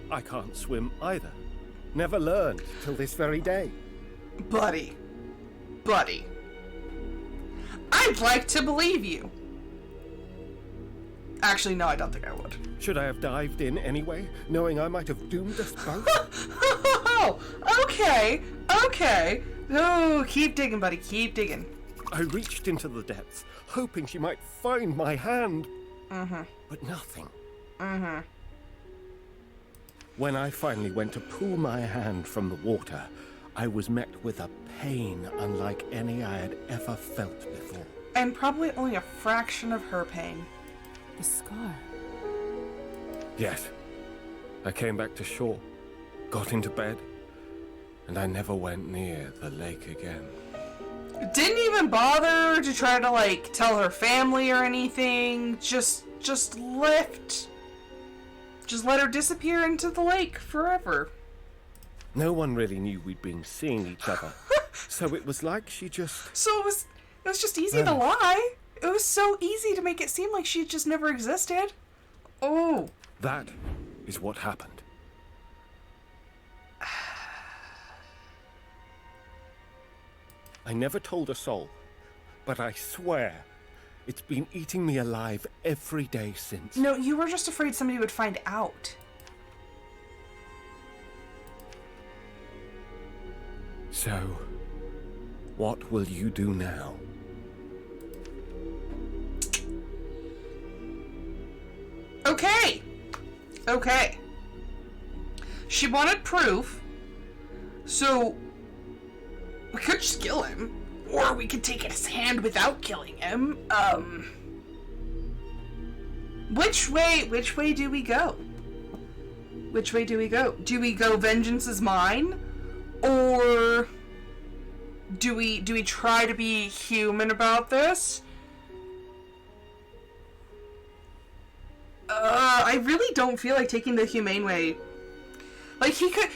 I can't swim either. Never learned till this very day. Buddy. I'd like to believe you. Actually, no, I don't think I would. Should I have dived in anyway, knowing I might have doomed us both? Oh, okay. Oh, keep digging, buddy, keep digging. I reached into the depths, hoping she might find my hand. But nothing. When I finally went to pull my hand from the water, I was met with a pain unlike any I had ever felt before. And probably only a fraction of her pain. The scar. Yes. I came back to shore, got into bed, and I never went near the lake again. Didn't even bother to try to, like, tell her family or anything. Just left. Just let her disappear into the lake forever. No one really knew we'd been seeing each other, so it was like she just... So it was just easy to lie. It was so easy to make it seem like she just never existed. Oh. That is what happened. I never told a soul, but I swear it's been eating me alive every day since. No, you were just afraid somebody would find out. So, what will you do now? Okay. She wanted proof, so we could just kill him, or we could take his hand without killing him. Which way do we go? Do we go vengeance is mine? Or do we try to be human about this? I really don't feel like taking the humane way. Like, he could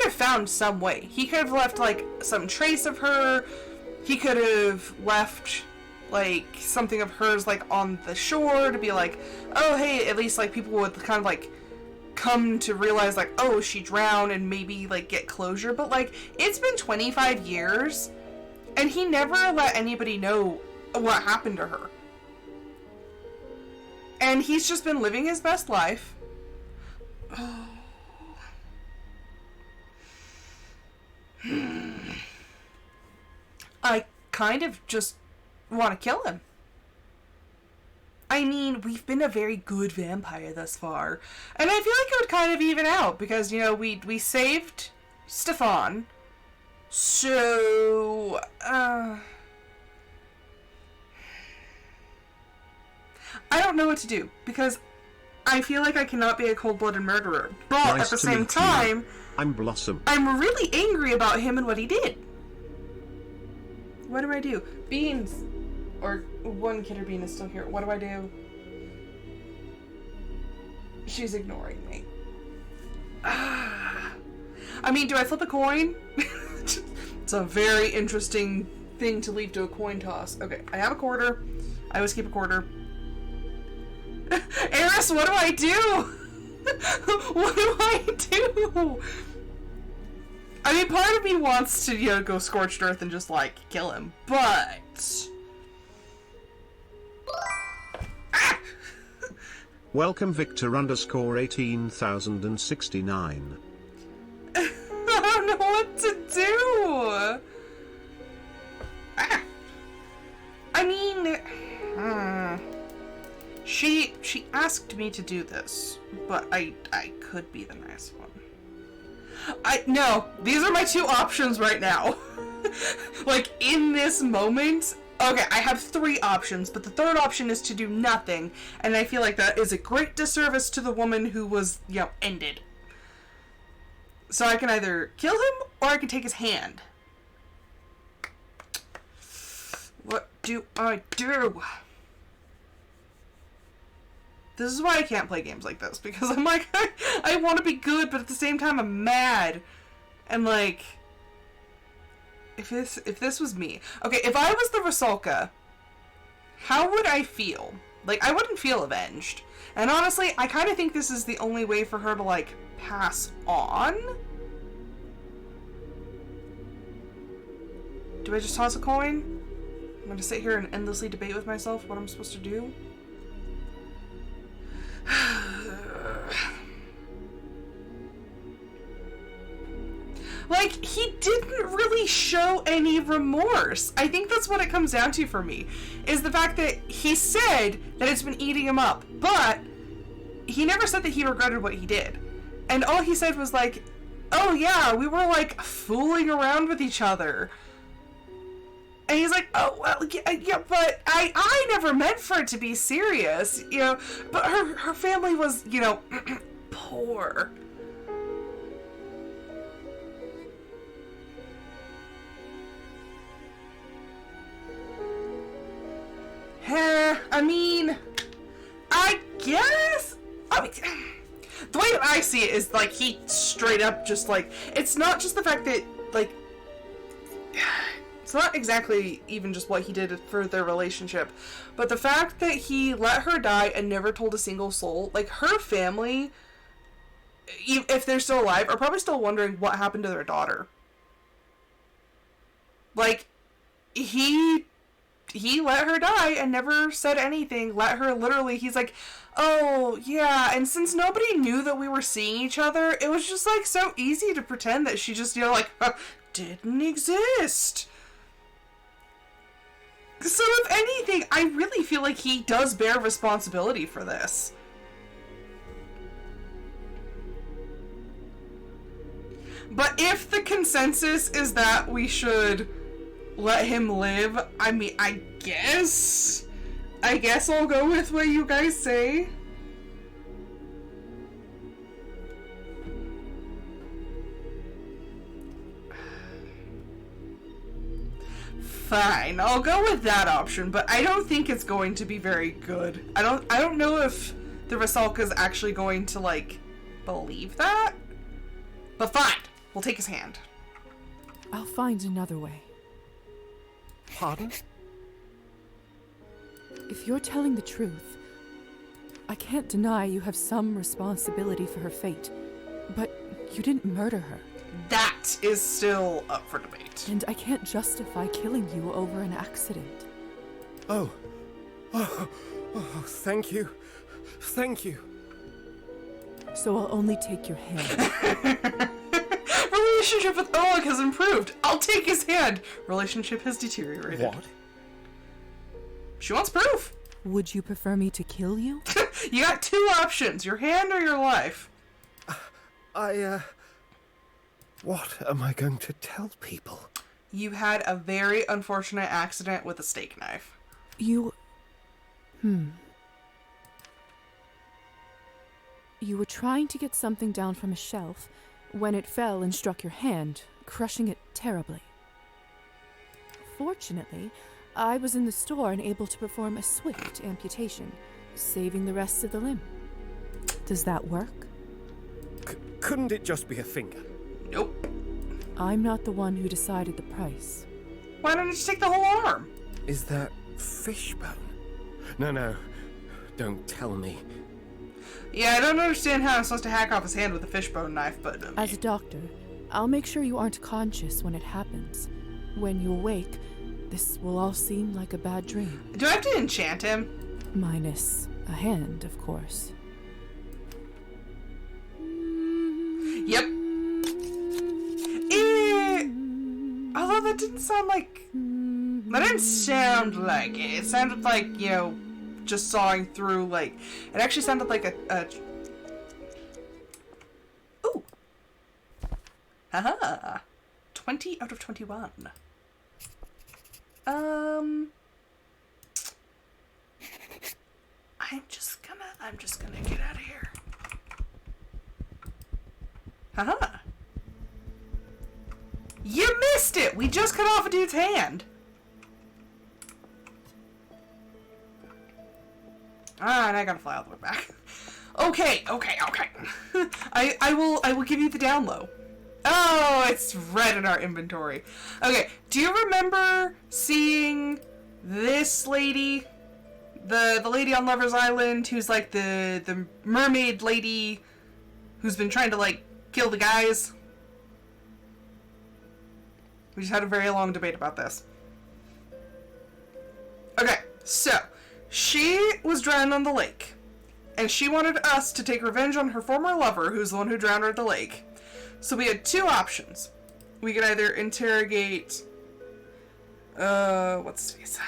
have found some way. He could have left, like, some trace of her. He could have left, like, something of hers, like, on the shore to be like, oh, hey, at least, like, people would kind of, like, come to realize, like, oh, she drowned, and maybe, like, get closure. But, like, it's been 25 years, and he never let anybody know what happened to her. And he's just been living his best life. Oh. I kind of just want to kill him. I mean, we've been a very good vampire thus far. And I feel like it would kind of even out because, you know, we saved Stefan. So, I don't know what to do because I feel like I cannot be a cold-blooded murderer. But Nice at the to same meet you. time, I'm Blossom. I'm really angry about him and what he did. What do I do? Beans. Or one Kidder Bean is still here. What do I do? She's ignoring me. I mean, do I flip a coin? It's a very interesting thing to leave to a coin toss. Okay, I have a quarter. I always keep a quarter. Eris, what do I do? What do I do? I mean, part of me wants to, you know, go scorched earth and just, like, kill him, but... Welcome Victor _18,069. I don't know what to do! I mean... She asked me to do this, but I could be the nice one. No, these are my two options right now. Like, in this moment, okay, I have three options, but the third option is to do nothing, and I feel like that is a great disservice to the woman who was, you know, ended. So I can either kill him, or I can take his hand. What do I do? This is why I can't play games like this, because I'm like, I want to be good, but at the same time I'm mad. And like, if this was me. Okay, if I was the Rusalka, how would I feel? Like, I wouldn't feel avenged. And honestly, I kind of think this is the only way for her to, like, pass on. Do I just toss a coin? I'm gonna sit here and endlessly debate with myself what I'm supposed to do. Like, he didn't really show any remorse. I think that's what it comes down to for me, is the fact that he said that it's been eating him up, but he never said that he regretted what he did. And all he said was like, oh yeah, we were like fooling around with each other. And he's like, oh, well, yeah, but I never meant for it to be serious, you know, but her family was, you know, poor. I mean, I guess, the way that I see it is, like, he straight up just, like, it's not just the fact that, like, it's not exactly even just what he did for their relationship, but the fact that he let her die and never told a single soul. Like, her family, if they're still alive, are probably still wondering what happened to their daughter. Like, he let her die and never said anything. Let her literally, he's like, oh, yeah, and since nobody knew that we were seeing each other, it was just, like, so easy to pretend that she just, you know, like, didn't exist. So if anything, I really feel like he does bear responsibility for this. But if the consensus is that we should let him live, I mean, I guess I'll go with what you guys say. Fine, I'll go with that option, but I don't think it's going to be very good. I don't know if the Rusalka is actually going to, like, believe that. But fine, we'll take his hand. I'll find another way. Pardon? If you're telling the truth, I can't deny you have some responsibility for her fate, but you didn't murder her. That is still up for debate. And I can't justify killing you over an accident. Oh, thank you. Thank you. So I'll only take your hand. Relationship with Oleg has improved. I'll take his hand. Relationship has deteriorated. What? She wants proof. Would you prefer me to kill you? You got two options, your hand or your life. What am I going to tell people? You had a very unfortunate accident with a steak knife. You were trying to get something down from a shelf when it fell and struck your hand, crushing it terribly. Fortunately, I was in the store and able to perform a swift amputation, saving the rest of the limb. Does that work? Couldn't it just be a finger? Nope. I'm not the one who decided the price. Why don't you just take the whole arm? Is that fishbone? No. Don't tell me. Yeah, I don't understand how I'm supposed to hack off his hand with a fishbone knife, but... As a doctor, I'll make sure you aren't conscious when it happens. When you awake, this will all seem like a bad dream. Do I have to enchant him? Minus a hand, of course. Yep. Although that didn't sound like... That didn't sound like it. It sounded like, just sawing through, like... It actually sounded like a... Ooh. Haha. 20 out of 21. I'm just gonna get out of here. Haha. You missed it! We just cut off a dude's hand. And I gotta fly all the way back. Okay. I will give you the down low. Oh, it's red in our inventory. Okay, do you remember seeing this lady? The lady on Lover's Island who's like the mermaid lady who's been trying to like kill the guys? We just had a very long debate about this. Okay, so she was drowned on the lake, and she wanted us to take revenge on her former lover, who's the one who drowned her at the lake. So we had two options. We could either interrogate, what's his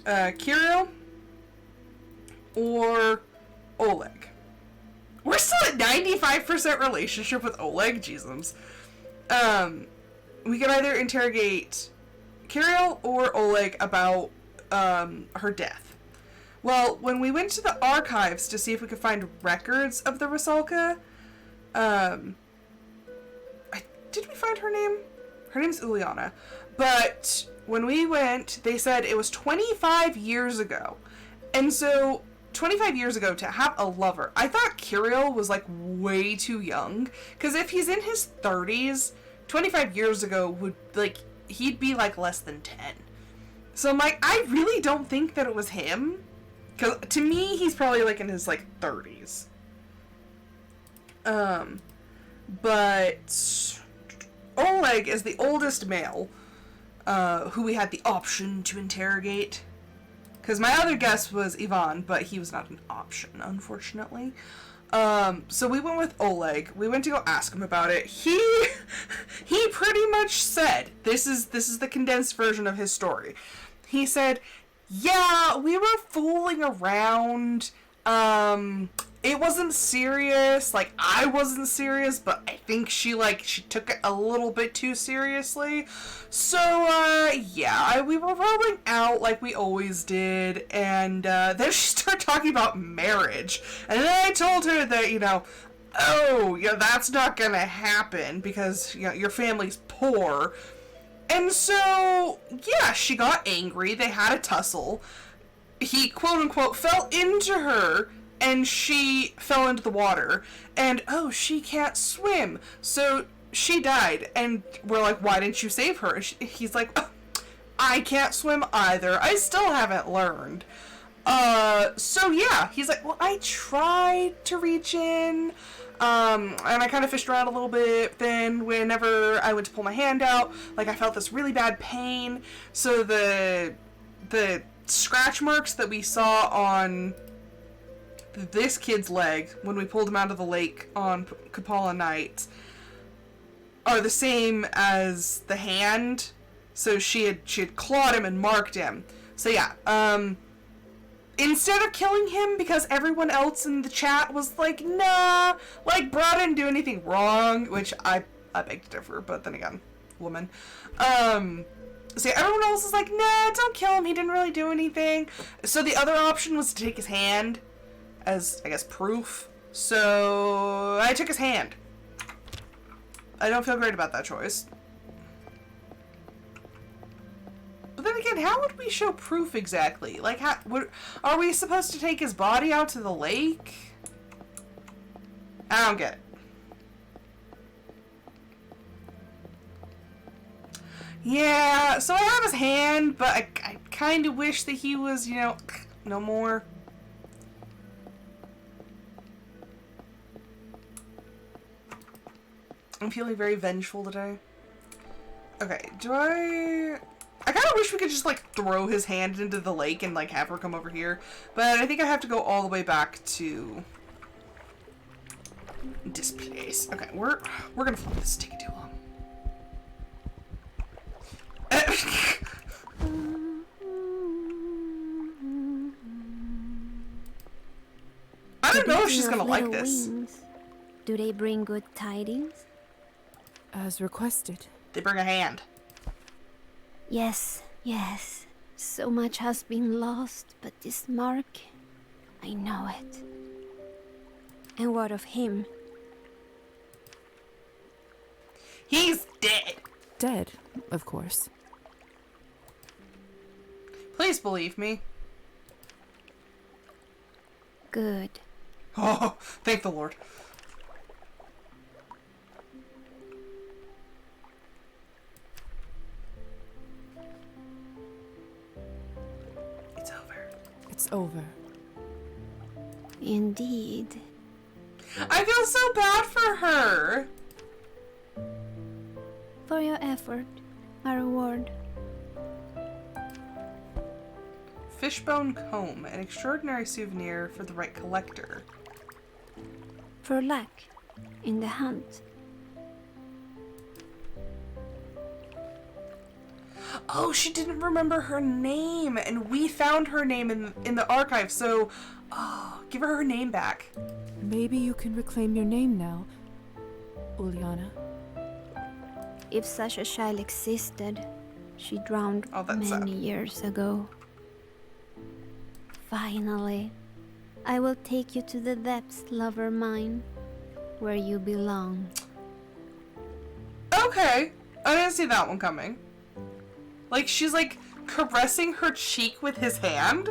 face? Kirill or Oleg. We're still at 95% relationship with Oleg, Jesus. We could either interrogate Kirill or Oleg about, her death. Well, when we went to the archives to see if we could find records of the Rusalka, did we find her name? Her name's Uliana. But when we went, they said it was 25 years ago. And so, 25 years ago to have a lover, I thought Kirill was like way too young. Because if he's in his 30s, 25 years ago would like, he'd be like less than 10. So I'm like, I really don't think that it was him. Because to me, he's probably like in his like 30s. But Oleg is the oldest male who we had the option to interrogate. Because my other guess was Ivan, but he was not an option, unfortunately. So we went with Oleg. We went to go ask him about it. He pretty much said, this is the condensed version of his story. He said, yeah, we were fooling around. It wasn't serious. Like, I wasn't serious, but I think she took it a little bit too seriously. So, yeah, we were rolling out like we always did, and, then she started talking about marriage. And then I told her that, that's not gonna happen because, your family's poor. And so, yeah, she got angry. They had a tussle. He, quote-unquote, fell into her, and she fell into the water. And, she can't swim. So she died. And we're like, why didn't you save her? He's like, oh, I can't swim either. I still haven't learned. So yeah, he's like, well, I tried to reach in, and I kind of fished around a little bit. Then whenever I went to pull my hand out, like, I felt this really bad pain. So the scratch marks that we saw on this kid's leg when we pulled him out of the lake on Kapala night are the same as the hand. So she had clawed him and marked him. So yeah, instead of killing him, because everyone else in the chat was like, nah, like, bro didn't do anything wrong, which I beg to differ, but then again, woman. So yeah, everyone else is like, nah, don't kill him, he didn't really do anything. So the other option was to take his hand as, I guess, proof. So I took his hand. I don't feel great about that choice. But then again, how would we show proof exactly? Like, are we supposed to take his body out to the lake? I don't get it. Yeah, so I have his hand, but I kind of wish that he was, you know, no more. I'm feeling very vengeful today. Okay, I kind of wish we could just, like, throw his hand into the lake and, like, have her come over here. But I think I have to go all the way back to this place. Okay, we're gonna flip this. It's taking too long. I don't know if she's gonna like this. Wings, do they bring good tidings? As requested. They bring a hand. Yes, yes. So much has been lost, but this mark, I know it. And what of him? He's dead. Dead, of course. Please believe me. Good. Oh, thank the Lord. It's over. It's over. Indeed. I feel so bad for her. For your effort, a reward. Fishbone comb, an extraordinary souvenir for the right collector. For luck in the hunt. Oh, she didn't remember her name, and we found her name in the archive, so give her name back. Maybe you can reclaim your name now, Uliana. If such a child existed, she drowned that's many sad. years ago. Finally, I will take you to the depths, lover mine, where you belong. Okay, I didn't see that one coming. Like, she's like caressing her cheek with his hand.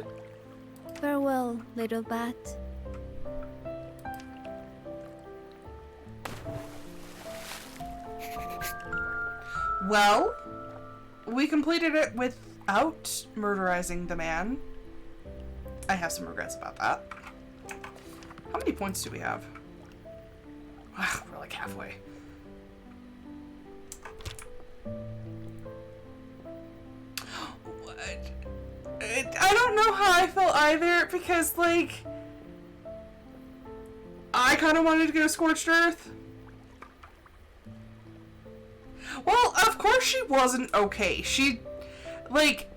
Farewell, little bat. Well, we completed it without murderizing the man. I have some regrets about that. How many points do we have? We're like halfway. What? I don't know how I felt either, because, like, I kind of wanted to go Scorched Earth. Well, of course she wasn't okay. She, like,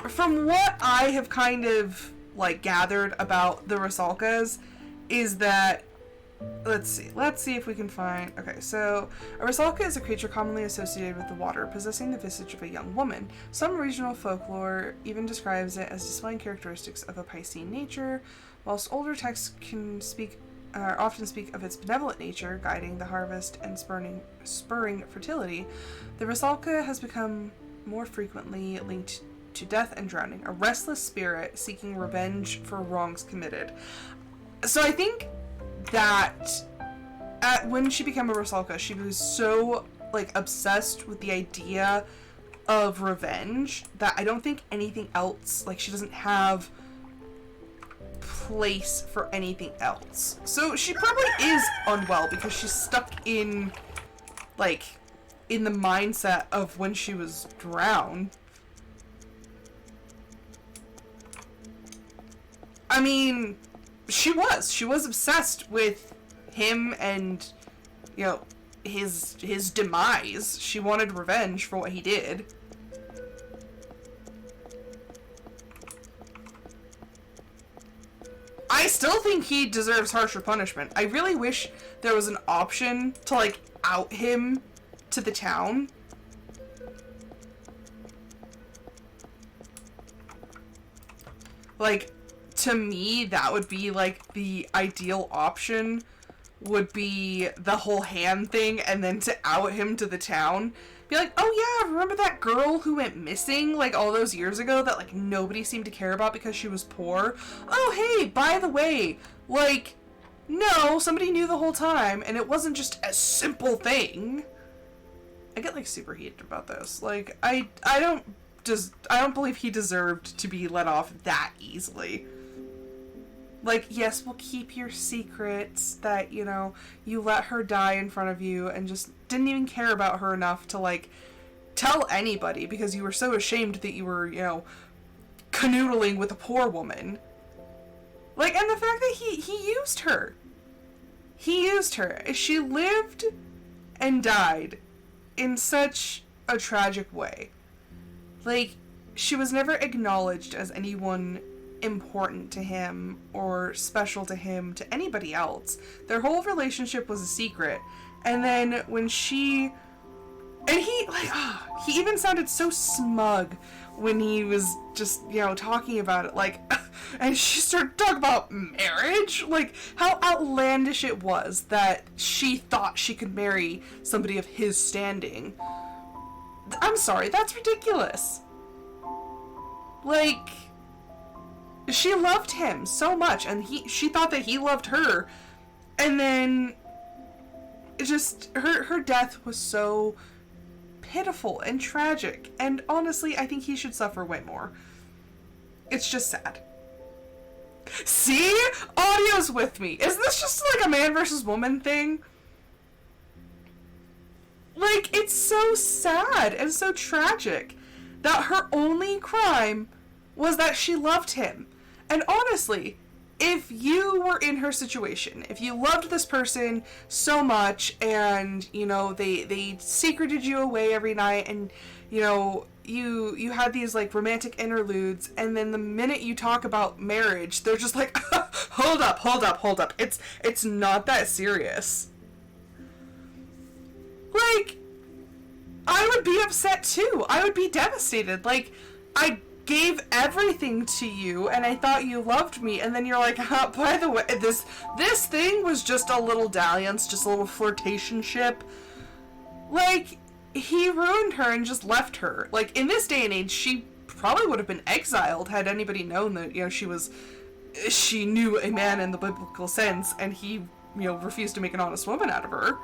from what I have kind of, like, gathered about the Rusalkas is that, let's see if we can find, okay, so a Rusalka is a creature commonly associated with the water, possessing the visage of a young woman. Some regional folklore even describes it as displaying characteristics of a Piscean nature, whilst older texts can often speak of its benevolent nature, guiding the harvest and spurring fertility. The Rusalka has become more frequently linked to death and drowning, a restless spirit seeking revenge for wrongs committed. So I think that when she became a Rusalka, she was so, like, obsessed with the idea of revenge that I don't think anything else, like, she doesn't have place for anything else. So she probably is unwell because she's stuck in, like, in the mindset of when she was drowned. I mean, she was obsessed with him and, you know, his demise. She wanted revenge for what he did. I still think he deserves harsher punishment. I really wish there was an option to, like, out him to the town. Like, to me, that would be, like, the ideal option, would be the whole hand thing, and then to out him to the town. Be like, oh yeah, remember that girl who went missing, like, all those years ago that, like, nobody seemed to care about because she was poor? Oh, hey, by the way, like, no, somebody knew the whole time, and it wasn't just a simple thing. I get, like, super heated about this. Like, I don't believe he deserved to be let off that easily. Like, yes, we'll keep your secrets that, you know, you let her die in front of you and just didn't even care about her enough to, like, tell anybody because you were so ashamed that you were, you know, canoodling with a poor woman. Like, and the fact that he used her. He used her. She lived and died in such a tragic way. Like, she was never acknowledged as anyone important to him or special to him to anybody else. Their whole relationship was a secret. And then when she... And he, like, he even sounded so smug when he was just, you know, talking about it. Like, and she started talking about marriage? Like, how outlandish it was that she thought she could marry somebody of his standing. I'm sorry, that's ridiculous. Like... She loved him so much, and she thought that he loved her, and then it just her death was so pitiful and tragic, and honestly, I think he should suffer way more. It's just sad. See? Audio's with me. Is this just like a man versus woman thing? Like, it's so sad and so tragic that her only crime was that she loved him. And honestly, if you were in her situation, if you loved this person so much and, you know, they secreted you away every night and, you know, you had these, like, romantic interludes, and then the minute you talk about marriage, they're just like, hold up. It's not that serious. Like, I would be upset too. I would be devastated. Like, I gave everything to you and I thought you loved me, and then you're like, by the way, this thing was just a little dalliance, just a little flirtationship. Like, he ruined her and just left her. Like, in this day and age, she probably would have been exiled had anybody known that, you know, she knew a man in the biblical sense, and he, you know, refused to make an honest woman out of her.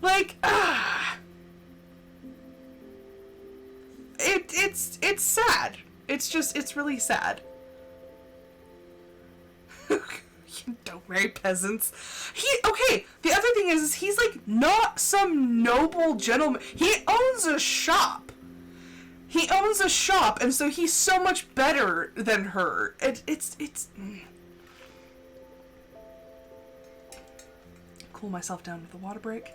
Like, it's sad. It's really sad. You don't marry peasants. Okay, the other thing is he's, like, not some noble gentleman. He owns a shop. And so he's so much better than her. It's Cool myself down with a water break.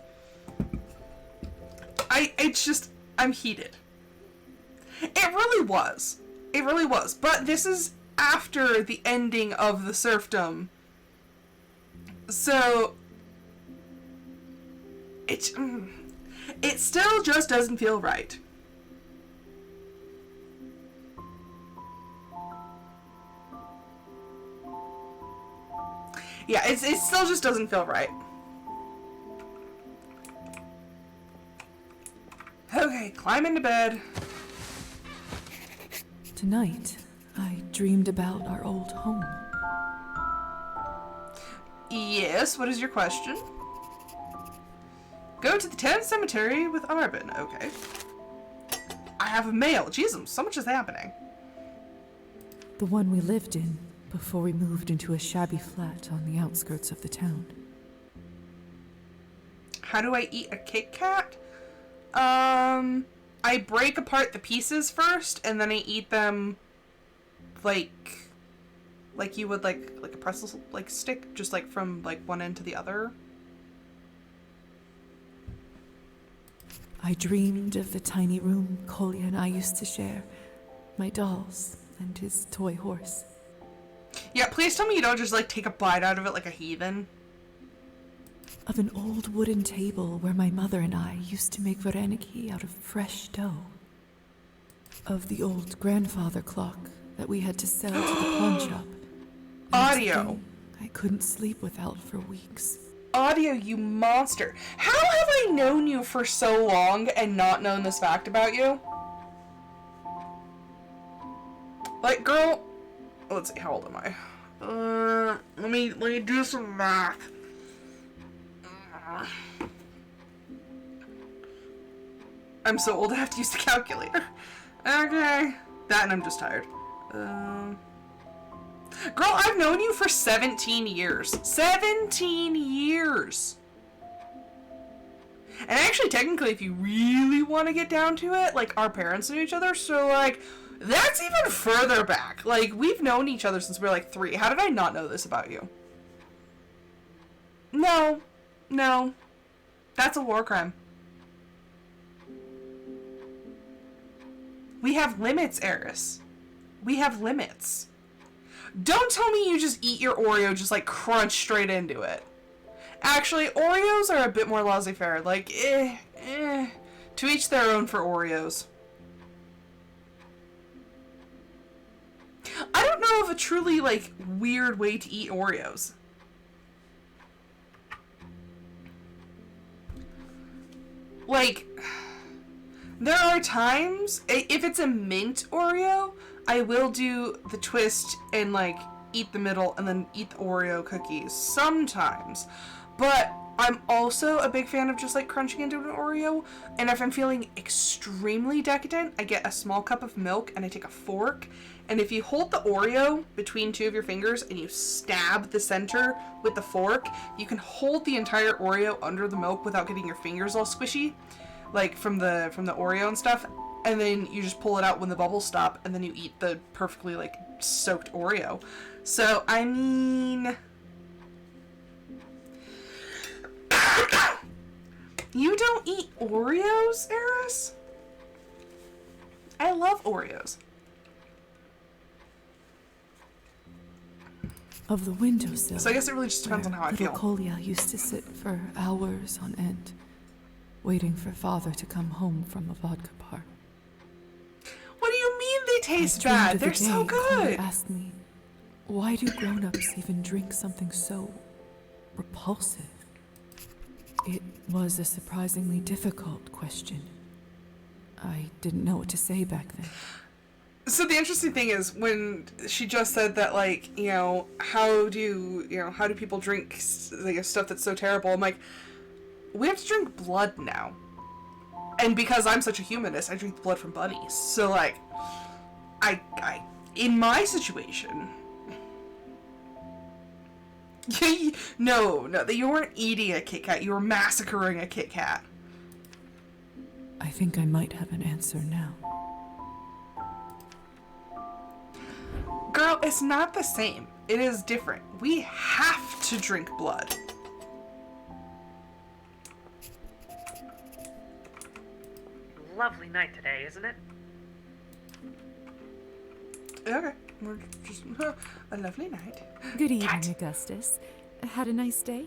I'm heated. It really was. But this is after the ending of the serfdom. So, it still just doesn't feel right. Yeah, it still just doesn't feel right. Okay, climb into bed. Tonight, I dreamed about our old home. Yes, what is your question? Go to the town cemetery with Arban. Okay. I have a mail. Jesus, so much is happening. The one we lived in before we moved into a shabby flat on the outskirts of the town. How do I eat a Kit Kat? I break apart the pieces first, and then I eat them like you would like a pretzel like stick, just like from like one end to the other. I dreamed of the tiny room Kolya and I used to share, my dolls and his toy horse. Yeah, please tell me you don't just like take a bite out of it like a heathen. Of an old wooden table where my mother and I used to make vareniki out of fresh dough. Of the old grandfather clock that we had to sell to the pawn shop. Audio. I couldn't sleep without for weeks. Audio, you monster. How have I known you for so long and not known this fact about you? Like, girl, let's see, how old am I? Let me do some math. I'm so old I have to use the calculator. Okay. That and I'm just tired. Girl, I've known you for 17 years. 17 years! And actually, technically, if you really want to get down to it, like, our parents knew each other, so, like, that's even further back. Like, we've known each other since we were, like, 3. How did I not know this about you? No. No. That's a war crime. We have limits, Eris. We have limits. Don't tell me you just eat your Oreo, just like crunch straight into it. Actually, Oreos are a bit more laissez-faire. Like, to each their own for Oreos. I don't know of a truly, like, weird way to eat Oreos. Like, there are times, if it's a mint Oreo, I will do the twist and, like, eat the middle and then eat the Oreo cookies sometimes. But I'm also a big fan of just, like, crunching into an Oreo. And if I'm feeling extremely decadent, I get a small cup of milk and I take a fork. And if you hold the Oreo between 2 of your fingers and you stab the center with the fork, you can hold the entire Oreo under the milk without getting your fingers all squishy, like from the Oreo and stuff. And then you just pull it out when the bubbles stop, and then you eat the perfectly, like, soaked Oreo. So, I mean... You don't eat Oreos, Eris? I love Oreos. Of the windowsill. So I guess it really just depends on how I feel. Little Kolya used to sit for hours on end, waiting for father to come home from a vodka bar. What do you mean they taste bad? They're so good. Kolya asked me, why do grown-ups even drink something so repulsive? It was a surprisingly difficult question. I didn't know what to say back then. So the interesting thing is when she just said that, like, you know, how do people drink, like, stuff that's so terrible? I'm like, we have to drink blood now. And because I'm such a humanist, I drink the blood from bunnies. So, like, I in my situation, no, you weren't eating a Kit Kat, you were massacring a Kit Kat. I think I might have an answer now. Girl, it's not the same. It is different. We have to drink blood. Lovely night today, isn't it? Okay. We're just a lovely night. Good evening, Augustus. Had a nice day?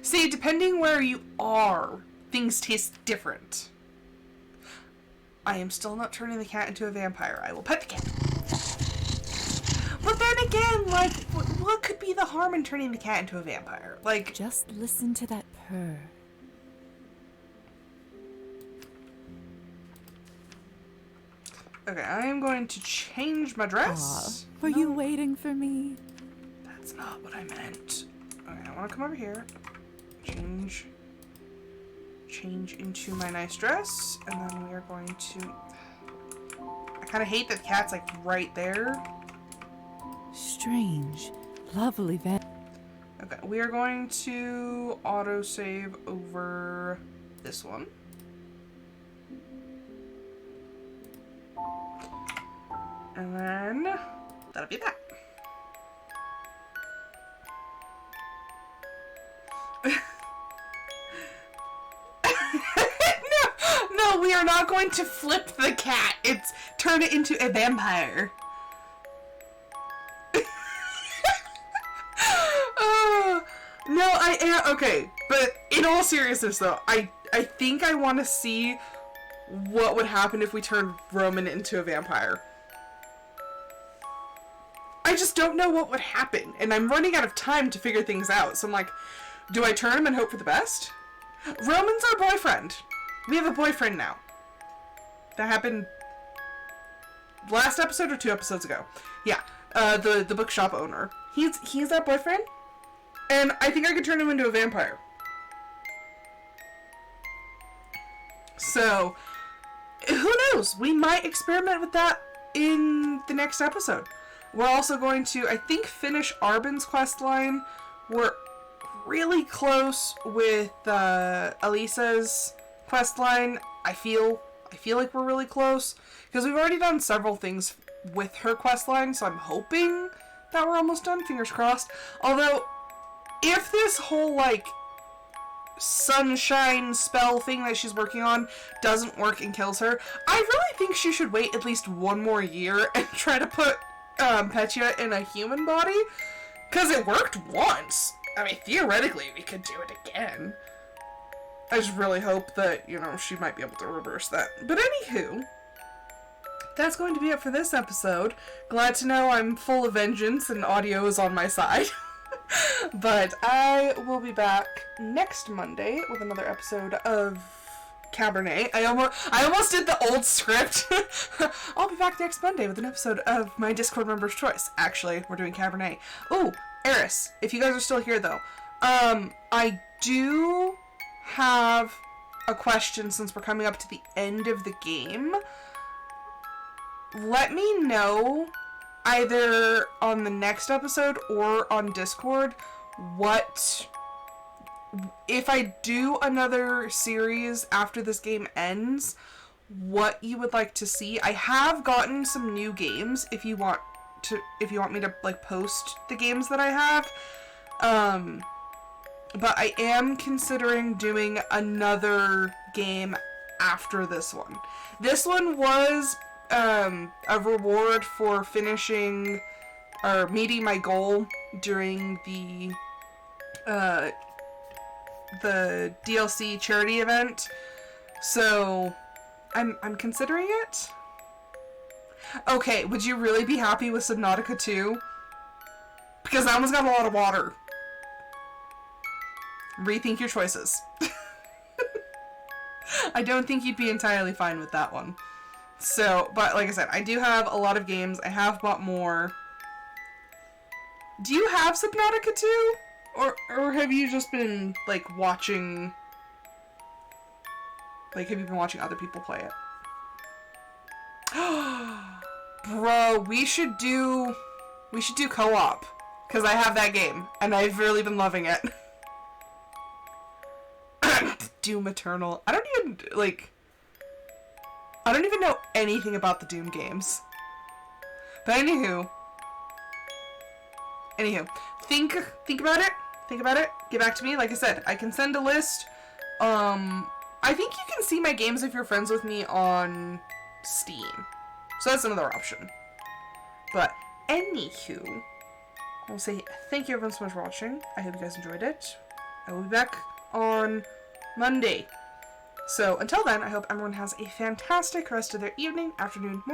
See, depending where you are, things taste different. I am still not turning the cat into a vampire. I will pet the cat. But then again, like, what what could be the harm in turning the cat into a vampire? Like, Just listen to that purr. okay, I am going to change my dress. Were you waiting for me? That's not what I meant. Okay, I want to come over here. Change into my nice dress, and then we are going to... I kind of hate that the cat's like right there. Strange. Lovely van. Okay, we are going to autosave over this one. And then that'll be that. No, we are not going to flip the cat. It's turn it into a vampire. No, I am okay, but in all seriousness though, I think I want to see what would happen if we turned Roman into a vampire. I just don't know what would happen, and I'm running out of time to figure things out. So I'm like, do I turn him and hope for the best? Roman's our boyfriend. We have a boyfriend now. That happened last episode or 2 episodes ago. Yeah, the bookshop owner. He's that boyfriend, and I think I could turn him into a vampire. So, who knows? We might experiment with that in the next episode. We're also going to, I think, finish Arban's questline. We're really close with Alisa's questline. I feel like we're really close because we've already done several things with her questline, so I'm hoping that we're almost done. Fingers crossed. Although, if this whole like sunshine spell thing that she's working on doesn't work and kills her, I really think she should wait at least 1 more year and try to put Petya in a human body, because it worked once. I mean, theoretically, we could do it again. I just really hope that, you know, she might be able to reverse that. But anywho, that's going to be it for this episode. Glad to know I'm full of vengeance and audio is on my side. But I will be back next Monday with another episode of Cabernet. I almost did the old script. I'll be back next Monday with an episode of my Discord member's choice. Actually, we're doing Cabernet. Oh, Eris, if you guys are still here though, I do have a question since we're coming up to the end of the game. Let me know either on the next episode or on Discord if I do another series after this game ends, what you would like to see. I have gotten some new games if you want me to like post the games that I have. But I am considering doing another game after this one. This one was a reward for finishing or meeting my goal during the DLC charity event. So I'm considering it. Okay, would you really be happy with Subnautica 2? Because that one's got a lot of water. Rethink your choices. I don't think you'd be entirely fine with that one. So, but like I said, I do have a lot of games. I have bought more. Do you have Subnautica 2? Or have you just been, like, watching... Like, have you been watching other people play it? Bro, we should do co-op. Because I have that game. And I've really been loving it. Doom Eternal. I don't even know anything about the Doom games. But anywho, think about it. Think about it. Get back to me. Like I said, I can send a list. I think you can see my games if you're friends with me on Steam. So that's another option. But anywho, I'll say thank you everyone so much for watching. I hope you guys enjoyed it. I will be back on Monday. So until then, I hope everyone has a fantastic rest of their evening, afternoon, morning.